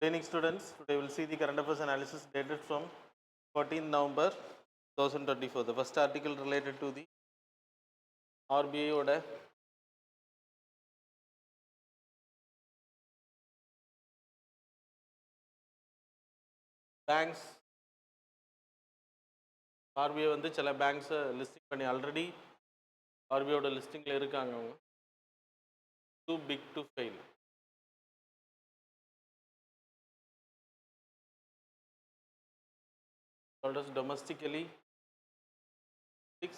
Good evening students, today we will see the current affairs analysis dated from 14th November 2024. The first article related to the RBI oda banks. RBI வந்து சில banks listing பண்ணி already RBI oda listing ல இருக்காங்க. அவங்க too big to fail. Called as domestically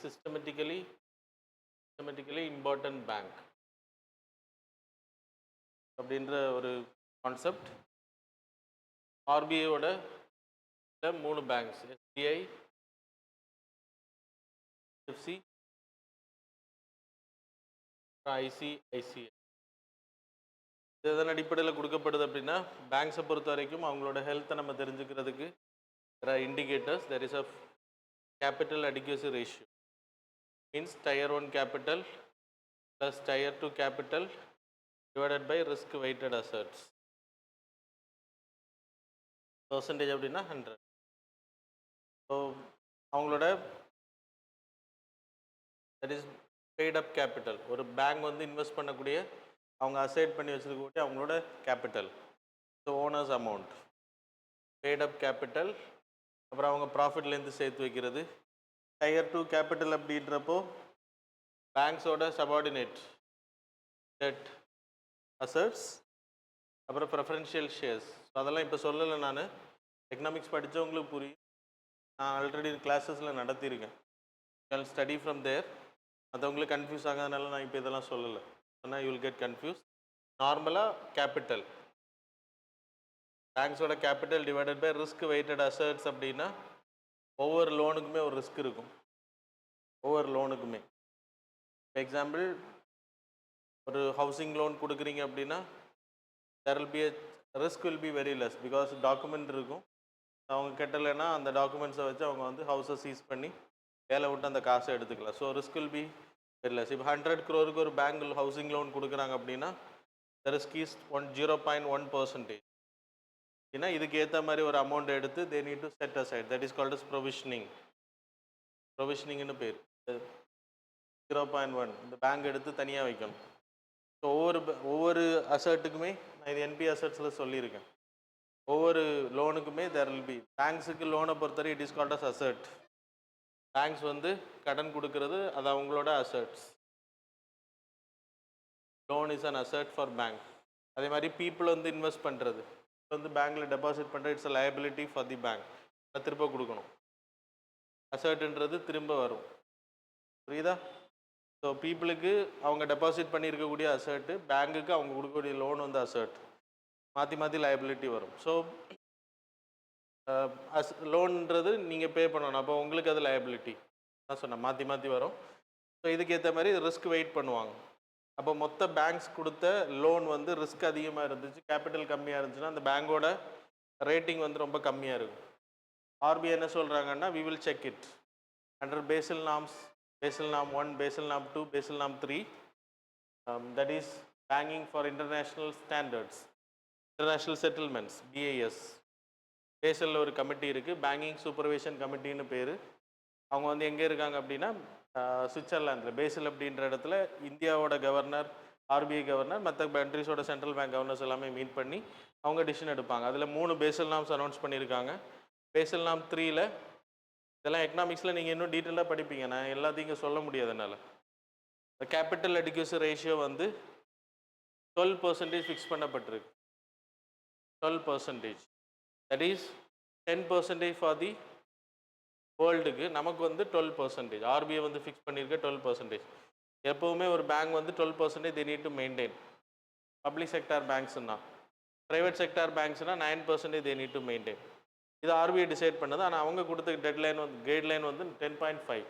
systematically important bank அப்படின்ற ஒரு concept. RBI ஓட மூணு பேங்க்ஸ் SBI, HDFC, ICICI. இதன் அடிப்படையில் கொடுக்கப்படுது அப்படின்னா பேங்க்ஸை பொறுத்த வரைக்கும் அவங்களோட ஹெல்த்தை நம்ம தெரிஞ்சுக்கிறதுக்கு there are indicators. There is a capital adequacy ratio, means tier 1 capital plus tier 2 capital divided by risk weighted assets. Percentage அப்படின்னா 100. ஸோ அவங்களோட that is paid up capital, ஒரு பேங்க் வந்து இன்வெஸ்ட் பண்ணக்கூடிய அவங்க அசைட் பண்ணி வச்சிருக்கக்கூடிய அவங்களோட capital, so owners amount, paid up capital, அப்புறம் அவங்க ப்ராஃபிட்லேருந்து சேர்த்து வைக்கிறது. டயர் 2 கேபிட்டல் அப்படின்றப்போ பேங்க்ஸோட சபார்டினேட் டெட் அசட்ஸ், அப்புறம் ப்ரெஃபரன்ஷியல் ஷேர்ஸ். அதெல்லாம் இப்போ சொல்லலை, நான் எக்கனாமிக்ஸ் படித்தவங்களுக்கு புரியும், நான் ஆல்ரெடி கிளாஸஸில் நடத்தியிருக்கேன். Can study from there. மற்றவங்களுக்கு கன்ஃபியூஸ் ஆகாதனால நான் இப்போ இதெல்லாம் சொல்லலை, ஆனால் யூ வில் கெட் கன்ஃபியூஸ். நார்மலாக கேபிட்டல், பேங்க்ஸோட capital divided by risk weighted assets அப்படின்னா ஒவ்வொரு லோனுக்குமே ஒரு ரிஸ்க் இருக்கும். ஒவ்வொரு லோனுக்குமே எக்ஸாம்பிள் ஒரு ஹவுசிங் லோன் கொடுக்குறீங்க அப்படின்னா there will be a risk will be very less because document இருக்கும். அவங்க கட்டலைன்னா அந்த டாக்குமெண்ட்ஸை வச்சு அவங்க வந்து ஹவுஸை சீஸ் பண்ணி வேலை விட்டு அந்த காசை எடுத்துக்கலாம். So risk will be very less. இப்போ 100 crore ஒரு பேங்க் ஹவுசிங் லோன் கொடுக்குறாங்க அப்படின்னா the risk is 0.1%. ஏன்னா இதுக்கு ஏற்ற மாதிரி ஒரு அமௌண்ட் எடுத்து they need to set aside, that is called as provisioning. ப்ரொவிஷனிங்னு பேர். 0.1 இந்த பேங்க் எடுத்து தனியாக வைக்கணும். ஸோ ஒவ்வொரு அசட்டுக்குமே நான் இது என்பி அசட்ஸில் சொல்லியிருக்கேன். ஒவ்வொரு லோனுக்குமே தேர் வில் பி, பேங்க்ஸுக்கு லோனை பொறுத்தவரை it is called as asset. Banks வந்து கடன் கொடுக்கறது அது அவங்களோட assets. Loan is an asset for bank. அதே மாதிரி பீப்புள் வந்து இன்வெஸ்ட் பண்ணுறது வந்து பேங்க்கில் டெபாசிட் பண்ணுறது it's a liability for the bank. அதை திரும்ப கொடுக்கணும். அசட்டுன்றது திரும்ப வரும், புரியுதா? ஸோ பீப்புளுக்கு அவங்க டெபாசிட் பண்ணியிருக்கக்கூடிய அசட்டு, பேங்க்குக்கு அவங்க கொடுக்கக்கூடிய லோன் வந்து அசட், மாற்றி மாற்றி லயபிலிட்டி வரும். ஸோ லோன்ன்றது நீங்கள் பே பண்ணணும், அப்போ உங்களுக்கு அது லயபிலிட்டி தான் சொன்னேன், மாற்றி மாற்றி வரும். ஸோ இதுக்கு ஏற்ற மாதிரி ரிஸ்க் வெயிட் பண்ணுவாங்க. அப்போ மொத்த பேங்க்ஸ் கொடுத்த லோன் வந்து ரிஸ்க் அதிகமாக இருந்துச்சு, கேபிட்டல் கம்மியாக இருந்துச்சுன்னா அந்த பேங்கோட ரேட்டிங் வந்து ரொம்ப கம்மியாக இருக்கும். RBI என்ன சொல்கிறாங்கன்னா we will check it under Basel norms, Basel norm 1, Basel norm 2, Basel norm 3, that is banking for international standards, international settlements, BIS. பேசலில் ஒரு கமிட்டி இருக்குது, பேங்கிங் சூப்பர்வைஷன் கமிட்டின்னு பேர். அவங்க வந்து எங்கே இருக்காங்க அப்படின்னா சுவிட்சர்லாந்தில், பேசல் அப்படின்ற இடத்துல இந்தியாவோட கவர்னர், RBI கவர்னர், மற்ற கண்ட்ரிஸோட சென்ட்ரல் பேங்க் கவர்னர்ஸ் எல்லாமே மீட் பண்ணி அவங்க டிசிஷன் எடுப்பாங்க. அதில் 3 பேசல் நாம்ஸ் அனௌன்ஸ் பண்ணியிருக்காங்க. பேசல் நாம் 3ல் இதெல்லாம் எக்கனாமிக்ஸில் நீங்கள் இன்னும் டீட்டெயிலாக படிப்பீங்க, நான் எல்லாத்தையும் இங்கே சொல்ல முடியாதனால. கேபிட்டல் அடிக்யூசி ரேஷியோ வந்து 12% ஃபிக்ஸ் பண்ணப்பட்டிருக்கு. 12%, தட் இஸ் 10% ஃபார் தி வேர்ல்டுக்கு, நமக்கு வந்து 12%. RBI வந்து ஃபிக்ஸ் பண்ணியிருக்க 12%. எப்போவுமே ஒரு பேங்க் வந்து 12% they need to maintain. Public sector பேங்க்ஸ்னா, ப்ரைவேட் செக்டார் பேங்க்ஸ்னால் 9% they need to maintain. இது RBI டிசைட் பண்ணது. ஆனால் அவங்க கொடுத்த டெட்லைன் வந்து கைட்லைன் வந்து 10.5.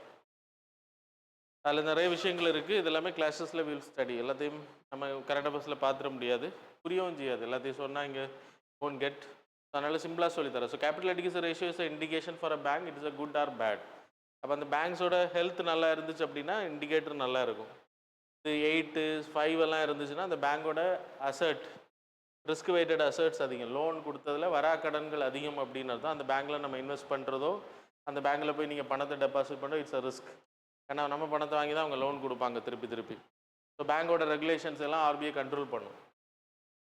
அதில் நிறைய விஷயங்கள் இருக்குது. இது எல்லாமே கிளாஸஸில் வில் ஸ்டடி. எல்லாத்தையும் நம்ம கரண்ட் அஃபேர்ஸில் பார்த்துட முடியாது, புரியவும் செய்யாது, எல்லாத்தையும் சொன்னால் இங்கே ஓன் கெட். அதனால் சிம்பிளாக சொல்லித்தரேன். So capital adequacy ratio is indication for a bank, it is a good or bad. அப்போ அந்த பேங்க்ஸோட ஹெல்த் நல்லா இருந்துச்சு அப்படின்னா இண்டிகேட்டர் நல்லா இருக்கும். இது 8, 5 எல்லாம் இருந்துச்சுன்னா அந்த பேங்கோட அசட் ரிஸ்க் வெயிட்டட் அசர்ட்ஸ் அதிகம், லோன் கொடுத்ததில் வரா கடன்கள் அதிகம் அப்படின்னு அர்த்தம். அந்த பேங்க்கில் நம்ம இன்வெஸ்ட் பண்ணுறதோ அந்த பேங்க்கில் போய் நீங்கள் பணத்தை டெபாசிட் பண்ணுறோம், இட்ஸ் அ ரிஸ்க். ஏன்னா நம்ம பணத்தை வாங்கி தான் அவங்க லோன் கொடுப்பாங்க திருப்பி திருப்பி. ஸோ பேங்கோட ரெகுலேஷன்ஸ் எல்லாம் ஆர்பிஐ கண்ட்ரோல் பண்ணும்,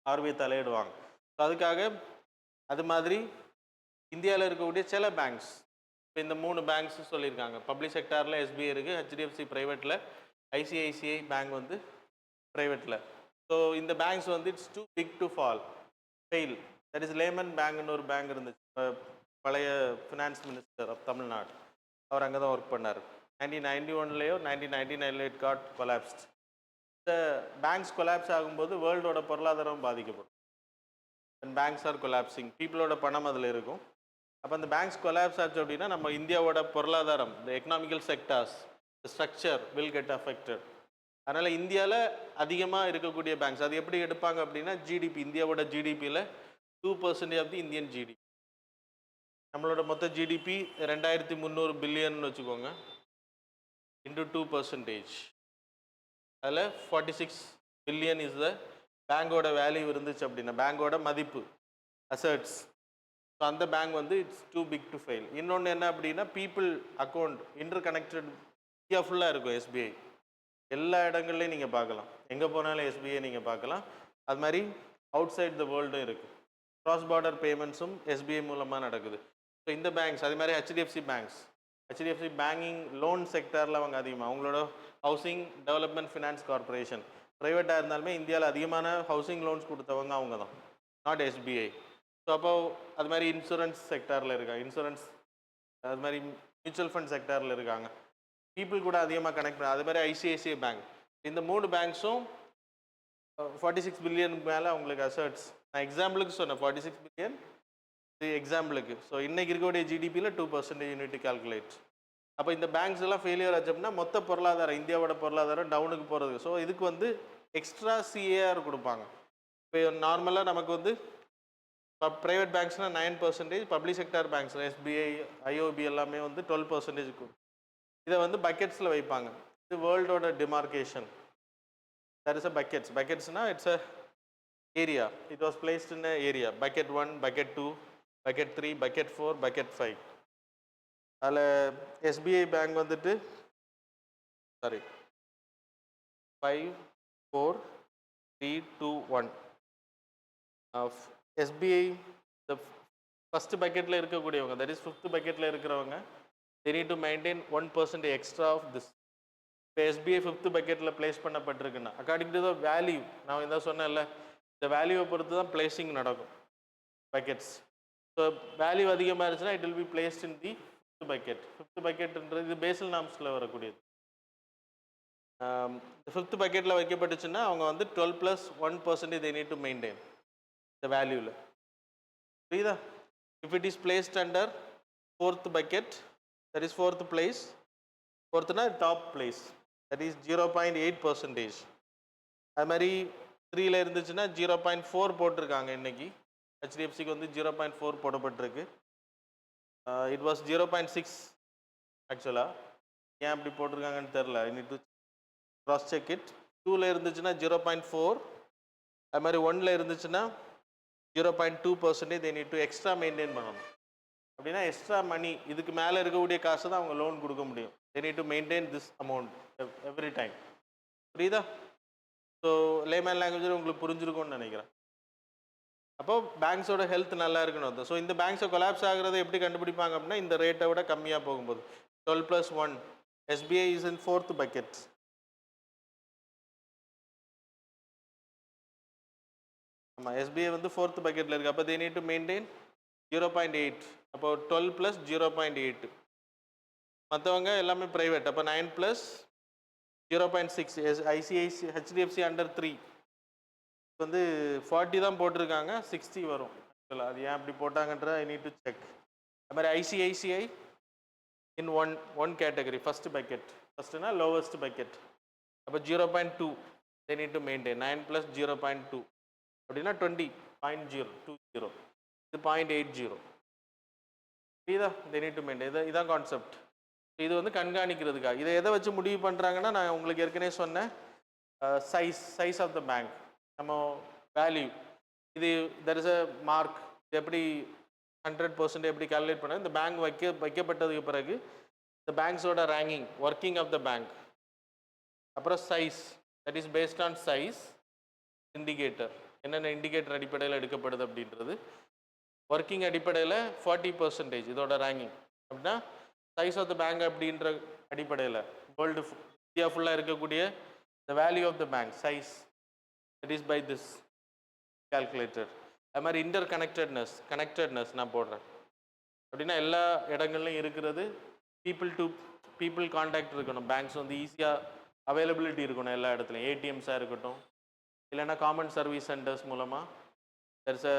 ஆர்பிஐ தலையிடுவாங்க. ஸோ அதுக்காக அது மாதிரி இந்தியாவில் இருக்கக்கூடிய சில பேங்க்ஸ், இப்போ இந்த 3 பேங்க்ஸ் சொல்லியிருக்காங்க. பப்ளிக் செக்டாரில் எஸ்பிஐ இருக்குது, ஹெச்டிஎஃப்சி ப்ரைவேட்டில், ஐசிஐசிஐ பேங்க் வந்து ப்ரைவேட்டில். ஸோ இந்த பேங்க்ஸ் வந்து it's too big to fail. That is Lehman பேங்க்னு ஒரு பேங்க் இருந்துச்சு, பழைய ஃபினான்ஸ் மினிஸ்டர் ஆஃப் தமிழ்நாடு, அவர் அங்கே தான் ஒர்க் பண்ணார். 1991லேயோ 1999 இட் காட் கொலாப்ஸ்ட். இந்த பேங்க்ஸ் கொலாப்ஸ் ஆகும்போது வேர்ல்டோட பொருளாதாரம் பாதிக்கப்படும். பேங்க்ஸ் ஆர் கொலாப்சிங், பீப்புளோட பணம் அதில் இருக்கும். அப்போ அந்த பேங்க்ஸ் கொலாப்ஸ் ஆச்சு அப்படின்னா நம்ம இந்தியாவோட பொருளாதாரம், இந்த economical sectors, structure will get affected. அதனால் இந்தியாவில் அதிகமாக இருக்கக்கூடிய பேங்க்ஸ் அது எப்படி எடுப்பாங்க அப்படின்னா ஜிடிபி, இந்தியாவோட ஜிடிபியில் 2% ஆஃப் தி இந்தியன் ஜிடிபி. நம்மளோட மொத்த ஜிடிபி 2300 பில்லியன் வச்சுக்கோங்க, இன்டு 2%. அதில் 46 பில்லியன் இஸ் த பேங்கோட வேல்யூ இருந்துச்சு அப்படின்னா, பேங்கோட மதிப்பு, அசர்ட்ஸ். ஸோ அந்த பேங்க் வந்து it's too big to fail. இன்னொன்று என்ன அப்படின்னா people account interconnected India ஃபுல்லாக இருக்கும். எஸ்பிஐ எல்லா இடங்கள்லையும் நீங்கள் பார்க்கலாம், எங்கே போனாலும் எஸ்பிஐ நீங்கள் பார்க்கலாம். அது மாதிரி அவுட் சைட் த வேர்ல்டும் இருக்குது. க்ராஸ் பார்டர் பேமெண்ட்ஸும் எஸ்பிஐ மூலமாக நடக்குது. ஸோ இந்த பேங்க்ஸ் அதே மாதிரி HDFC banks, HDFC banking loan செக்டரில் அவங்க அதிகமாக, அவங்களோட ஹவுசிங் டெவலப்மெண்ட் ஃபினான்ஸ் கார்பரேஷன் ப்ரைவேட்டாக இருந்தாலுமே இந்தியாவில் அதிகமான ஹவுசிங் லோன்ஸ் கொடுத்தவங்க அவங்க தான், நாட் எஸ்பிஐ. ஸோ அப்போ அது மாதிரி இன்சூரன்ஸ் செக்டாரில் இருக்காங்க, இன்சூரன்ஸ் அது மாதிரி மியூச்சுவல் ஃபண்ட் செக்டாரில் இருக்காங்க, பீப்புள் கூட அதிகமாக கனெக்ட் பண்ண. அது மாதிரி ஐசிஐசிஐ பேங்க், இந்த 3 பேங்க்ஸும் 46 பில்லியனுக்கு மேலே அவங்களுக்கு அசர்ட்ஸ். நான் எக்ஸாம்பிளுக்கு சொன்னேன் 46 பில்லியன் இது எக்ஸாம்பிளுக்கு. ஸோ இன்றைக்கி இருக்கக்கூடிய ஜிடிபியில் 2% யூனிட் கால்குலேட். அப்போ இந்த பேங்க்ஸ் எல்லாம் ஃபெயிலியர் ஆச்சு அப்படின்னா மொத்த பொருளாதாரம், இந்தியாவோட பொருளாதாரம் டவுனுக்கு போகிறதுக்கு. ஸோ இதுக்கு வந்து எக்ஸ்ட்ரா சிஏஆர் கொடுப்பாங்க. இப்போ நார்மலாக நமக்கு வந்து ப்ரைவேட் பேங்க்ஸ்னால் 9%, public sector banks SBI IOB எல்லாமே வந்து 12% இருக்கும். இதை வந்து பக்கெட்ஸில் வைப்பாங்க. இது வேர்ல்டோட demarcation. That is a buckets. பக்கெட்ஸ்னால் it's a area. It was placed in a area. Bucket 1, bucket 2, bucket 3, bucket 4, bucket 5. அதில் எஸ்பிஐ பேங்க் வந்துட்டு 5, 4, 3, 2, 1. எஸ்பிஐ இந்த ஃபஸ்ட்டு பக்கெட்டில் இருக்கக்கூடியவங்க, தட் இஸ் 5th பக்கெட்டில் இருக்கிறவங்க, they need to maintain 1% extra of this. இப்போ SBI 5th பக்கெட்டில் பிளேஸ் பண்ணப்பட்டிருக்குன்னா அக்கார்டிங் டு த வேல்யூ, நான் இதான் சொன்னேன்ல, இந்த வேல்யூவை பொறுத்து தான் பிளேசிங் நடக்கும் பக்கெட்ஸ். ஸோ வேல்யூ அதிகமாக இருந்துச்சுன்னா it will be placed in the 5th bucket. 5th பக்கெட்ன்றது இது பேசல் நார்ம்ஸில் வரக்கூடியது. 5th பக்கெட்டில் வைக்கப்பட்டுச்சுன்னா அவங்க வந்து 12+1% they need to maintain the வேல்யூவில். புரியுதா? If it is placed under 4th bucket, that is 4th place, 4thனா டாப் பிளேஸ், that is 0.8%. அது மாதிரி 3ல் இருந்துச்சுன்னா 0.4 போட்டிருக்காங்க. இன்னைக்கு ஹெச்டிஎஃப்சிக்கு வந்து 0.4 போடப்பட்டிருக்கு. இட் வாஸ் 0.6 ஆக்சுவலாக. ஏன் அப்படி போட்டிருக்காங்கன்னு தெரில, ஐ need to cross check it. 2ல் இருந்துச்சுன்னா 0.4, அது மாதிரி 1ல் இருந்துச்சுன்னா 0.2% they need to extra maintain பண்ணணும். அப்படின்னா எக்ஸ்ட்ரா மணி, இதுக்கு மேலே இருக்கக்கூடிய காசு தான் அவங்க லோன் கொடுக்க முடியும். they need to maintain this amount every time. புரியுதா? ஸோ லேமேன் லாங்குவேஜில் உங்களுக்கு புரிஞ்சிருக்கும்னு நினைக்கிறேன். அப்போ பேங்க்ஸோட ஹெல்த் நல்லா இருக்கணும். ஸோ இந்த பேங்க்ஸை கொலாப்ஸ் ஆகிறத எப்படி கண்டுபிடிப்பாங்க அப்படின்னா இந்த ரேட்டை விட கம்மியாக போகும்போது 12+1. SBI is in 4th bucket. ஆமாம், எஸ்பிஐ வந்து 4th பக்கெட்டில் இருக்குது. அப்போ they need to maintain 0.8. அப்போ 12 + 0.8. மற்றவங்க எல்லாமே ப்ரைவேட். அப்போ 9 + 0.6. ஐசிஐசி ஹெச்டிஎஃப்சி அண்டர் 3 வந்து 40 தான் போட்டிருக்காங்க, 60 வரும். அது ஏன் அப்படி போட்டாங்கன்ற ஐ நீட் டு செக். அது மாதிரி ICICI in one category, first bucket. ஃபஸ்ட்டுனா லோவஸ்ட் பக்கெட். அப்போ 0.2 they need to maintain. 9 + 0.2 அப்படின்னா 20.020. இது 0.80. இதுதான் they need to maintain. இதான் கான்செப்ட். இது வந்து கண்காணிக்கிறதுக்காக. இதை எதை வச்சு முடிவு பண்ணுறாங்கன்னா, நான் உங்களுக்கு ஏற்கனவே சொன்னேன், சைஸ் ஆஃப் த பேங்க், நம்ம வேல்யூ. இது தெர் இஸ் அ மார்க் எப்படி 100% எப்படி கால்குலேட் பண்ண இந்த பேங்க் வைக்கப்பட்டதுக்கு பிறகு இந்த பேங்க்ஸோட ranking working of the bank, அப்புறம் size that is based on size, indicator என்னென்ன இண்டிகேட்டர் அடிப்படையில் எடுக்கப்படுது அப்படின்றது, ஒர்க்கிங் அடிப்படையில் 40% இதோட ரேங்கிங் அப்படின்னா சைஸ் ஆஃப் த பேங்க் அப்படின்ற அடிப்படையில் வேர்ல்டு இந்தியா ஃபுல்லாக இருக்கக்கூடிய the value of the bank size that is by this calculator. அது மாதிரி இன்டர் கனெக்டட்னஸ் நான் போடுறேன் அப்படின்னா எல்லா இடங்கள்லையும் இருக்கிறது பீப்புள் கான்டாக்ட் இருக்கணும். பேங்க்ஸ் வந்து ஈஸியாக அவைலபிலிட்டி இருக்கணும் எல்லா இடத்துலையும், ஏடிஎம்ஸாக இருக்கட்டும் இல்லைன்னா காமன் சர்வீஸ் சென்டர்ஸ் மூலமாக தெர்ஸ் அ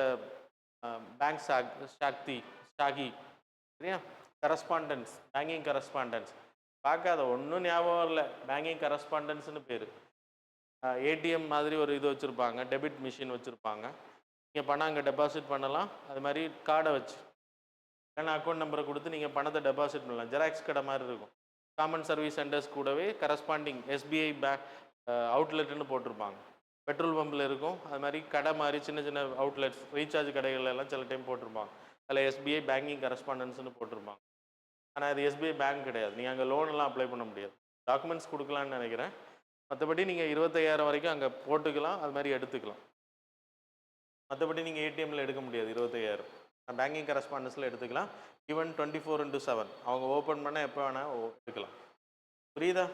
பேங்க் ஸ்டாகி சரியா, கரஸ்பாண்டன்ஸ் பேங்கிங் கரஸ்பாண்டன்ஸ் பார்க்காத ஒன்றும் ஞாபகம் இல்லை, பேங்கிங் கரஸ்பாண்டன்ஸ்னு பேர். ஏடிஎம் மாதிரி ஒரு இது வச்சுருப்பாங்க, டெபிட் மிஷின் வச்சுருப்பாங்க, நீங்கள் பணம் அங்கே டெபாசிட் பண்ணலாம். அது மாதிரி கார்டை வச்சு இல்லைன்னா அக்கௌண்ட் நம்பரை கொடுத்து நீங்கள் பணத்தை டெபாசிட் பண்ணலாம். ஜெராக்ஸ் கடை மாதிரி இருக்கும். காமன் சர்வீஸ் சென்டர்ஸ் கூடவே கரஸ்பாண்டிங் எஸ்பிஐ பேங்க் அவுட்லெட்னு போட்டிருப்பாங்க. பெட்ரோல் பம்பில் இருக்கும். அது மாதிரி கடை மாதிரி சின்ன சின்ன அவுட்லெட்ஸ் ரீசார்ஜ் கடைகள் எல்லாம் சில டைம் போட்டிருப்பாங்க. அதில் எஸ்பிஐ பேங்கிங் கரஸ்பாண்டன்ஸ்னு போட்டிருப்பாங்க. ஆனால் அது எஸ்பிஐ பேங்க் கிடையாது. நீங்கள் அங்கே லோனெல்லாம் அப்ளை பண்ண முடியாது. டாக்குமெண்ட்ஸ் கொடுக்கலான்னு நினைக்கிறேன். மற்றபடி நீங்கள் 25,000 வரைக்கும் அங்கே போட்டுக்கலாம், அது மாதிரி எடுத்துக்கலாம். மற்றபடி நீங்கள் ஏடிஎம்மில் எடுக்க முடியாது 25,000. பேங்கிங் கரஸ்பாண்டன்ஸில் எடுத்துக்கலாம். ஈவன் 24/7 அவங்க ஓப்பன் பண்ண எப்போ வேணால் எடுக்கலாம். புரியுதா?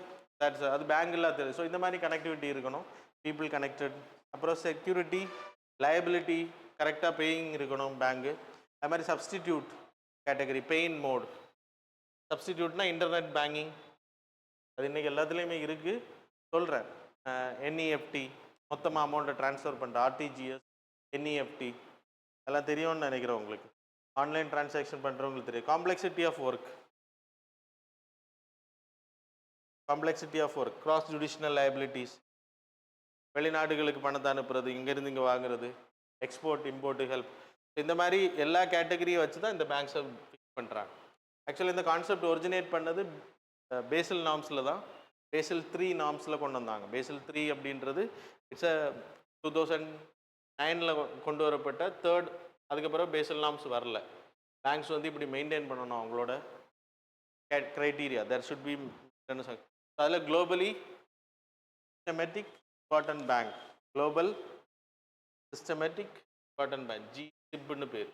அது பேங்க் இல்லாத. ஸோ இந்த மாதிரி கனெக்டிவிட்டி இருக்கணும், பீப்புள் கனெக்டட். அப்புறம் செக்யூரிட்டி லயபிலிட்டி கரெக்டாக பேயிங் இருக்கணும் பேங்கு. அது மாதிரி சப்ஸ்டிடியூட் கேட்டகரி பெயின் மோட். சப்ஸ்டிடியூட்னா இன்டர்நெட் பேங்கிங், அது இன்றைக்கி எல்லாத்துலேயுமே இருக்குது. சொல்கிறேன், என்இஎஃப்டி மொத்தமாக அமௌண்ட்டை ட்ரான்ஸ்ஃபர் பண்ணுற ஆர்டிஜிஎஸ், என்இஎஃப்டி எல்லாம் தெரியும்னு நினைக்கிறேன் உங்களுக்கு. ஆன்லைன் டிரான்சாக்ஷன் பண்ணுறவங்களுக்கு தெரியும். Complexity of work, cross judicial liabilities, வெளிநாடுகளுக்கு பணத்தை அனுப்புறது, இங்கேருந்து இங்கே வாங்குறது, எக்ஸ்போர்ட் இம்போர்ட்டு ஹெல்ப், இந்த மாதிரி எல்லா கேட்டகரியை வச்சு தான் இந்த பேங்க்ஸை ஃபிக்ஸ் பண்ணுறாங்க. ஆக்சுவலி இந்த கான்செப்ட் ஒரிஜினேட் பண்ணது பேசில் நார்ம்ஸில் தான். பேசில் 3 நார்ம்ஸில் கொண்டு வந்தாங்க. பேசில் 3 அப்படின்றது இட்ஸ் 2009 கொண்டு வரப்பட்ட தேர்ட். அதுக்கப்புறம் பேசில் நார்ம்ஸ் வரல. பேங்க்ஸ் வந்து இப்படி மெயின்டைன் பண்ணணும் அவங்களோட க்ரைட்டீரியா. தெர் ஷுட் பி அதில் globally systematic important bank, global systematic important bank, ஜிசிப்னு பேர்.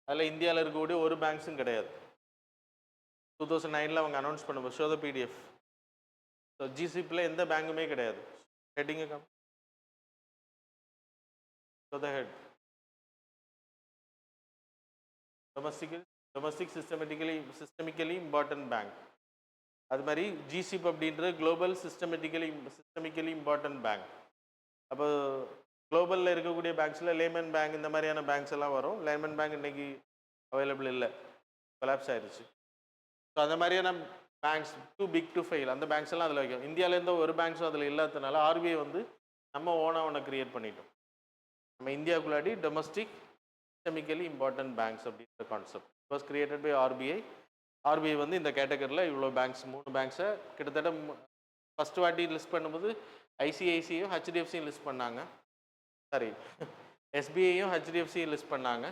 அதில் இந்தியாவில் இருக்கக்கூடிய ஒரு பேங்க்ஸும் கிடையாது. 2009 அவங்க அனௌன்ஸ் பண்ணும்போது ஷோ த பிடிஎஃப். ஸோ ஜிசிப்பில் எந்த பேங்குமே கிடையாது. Heading show the head. Domestic systemically important bank. அது மாதிரி ஜிசிப் அப்படின்றது குளோபல் சிஸ்டமிக்கலி இம்பார்ட்டன்ட் பேங்க். அப்போ குளோபலில் இருக்கக்கூடிய பேங்க்ஸில் லேமன் பேங்க் இந்த மாதிரியான பேங்க்ஸ் எல்லாம் வரும். லேமன் பேங்க் இன்றைக்கி அவைலபிள் இல்லை, கொலாப்ஸ் ஆயிடுச்சு. ஸோ அந்த மாதிரியான banks too big to fail, அந்த பேங்க்ஸ் எல்லாம் அதில் வைக்கும். இந்தியாவிலேருந்து ஒரு பேங்க்ஸும் அதில் இல்லாததுனால ஆர்பிஐ வந்து நம்ம ஓனாக ஒன்று க்ரியேட் பண்ணிட்டோம். நம்ம இந்தியாவுக்குள்ளாடி டொமஸ்டிக் சிஸ்டமிக்கலி இம்பார்ட்டன்ட் பேங்க்ஸ் அப்படின்ற concept was created by RBI. RBI வந்து இந்த கேட்டகரியில் இவ்வளோ பேங்க்ஸ் 3 பேங்க்ஸை கிட்டத்தட்ட ஃபஸ்ட்டு வாட்டி லிஸ்ட் பண்ணும்போது ஐசிஐசியும் ஹெச்டிஎஃப்சியும் லிஸ்ட் பண்ணாங்க. சாரி, எஸ்பிஐயும் ஹெச்டிஎஃப்சியும் லிஸ்ட் பண்ணாங்க.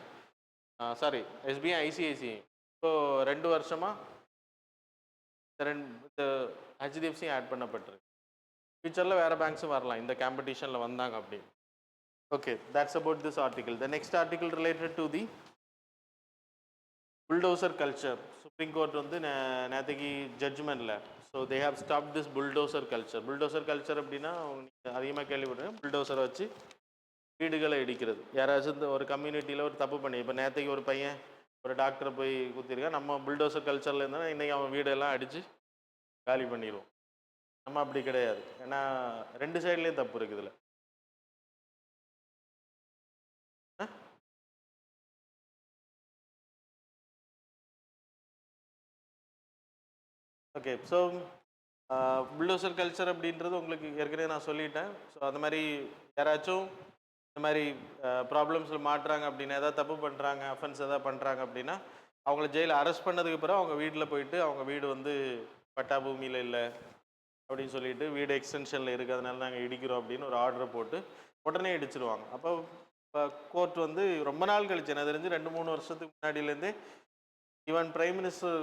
சாரி, எஸ்பிஐ ஐசிஐசியும். இப்போது 2 வருஷமாக இந்த ஹெச்டிஎஃப்சியும் ஆட் பண்ணப்பட்டிருக்கு. ஃபியூச்சரில் வேறு பேங்க்ஸும் வரலாம் இந்த காம்படிஷனில் வந்தாங்க அப்படின்னு. Okay, that's about this article. The next article related to the bulldozer culture. Supreme court வந்து நேற்றுக்கு ஜட்ஜ்மெண்ட்டில் so they have stop this bulldozer culture. Bulldozer culture அப்படின்னா அதிகமாக கேள்விப்படுறேன். புல்டோசரை வச்சு வீடுகளை இடிக்கிறது. யாராச்சும் இந்த ஒரு கம்யூனிட்டியில் ஒரு தப்பு பண்ணி, இப்போ நேற்றுக்கு ஒரு பையன் ஒரு டாக்டரை போய் குத்திருக்கான். நம்ம புல்டோசர் கல்ச்சரில் இருந்தால் இன்றைக்கி அவன் வீடெல்லாம் அடித்து காலி பண்ணிடுவோம். நம்ம அப்படி கிடையாது. ஏன்னா 2 சைட்லேயும் தப்பு இருக்குது இதில். ஓகே, ஸோ புல்டோசர் கல்ச்சர் அப்படின்றது உங்களுக்கு ஏற்கனவே நான் சொல்லிட்டேன். ஸோ அந்த மாதிரி யாராச்சும் இந்த மாதிரி ப்ராப்ளம்ஸில் மாட்டுறாங்க அப்படின்னா, எதாவது தப்பு பண்ணுறாங்க, அஃபென்ஸ் எதாவது பண்ணுறாங்க அப்படின்னா அவங்கள ஜெயிலில் அரெஸ்ட் பண்ணதுக்கு பிறகு அவங்க வீட்டில் போயிட்டு அவங்க வீடு வந்து பட்டா பூமியில் இல்லை அப்படின்னு சொல்லிட்டு வீடு எக்ஸ்டென்ஷனில் இருக்குது, அதனால நாங்கள் இடிக்கிறோம் அப்படின்னு ஒரு ஆர்டரை போட்டு உடனே இடிச்சிருவாங்க. அப்போ கோர்ட் வந்து ரொம்ப நாள் கழிச்சு எனக்கு தெரிஞ்சு 2-3 வருஷத்துக்கு முன்னாடியிலேருந்தே ஈவன் பிரைம் மினிஸ்டர்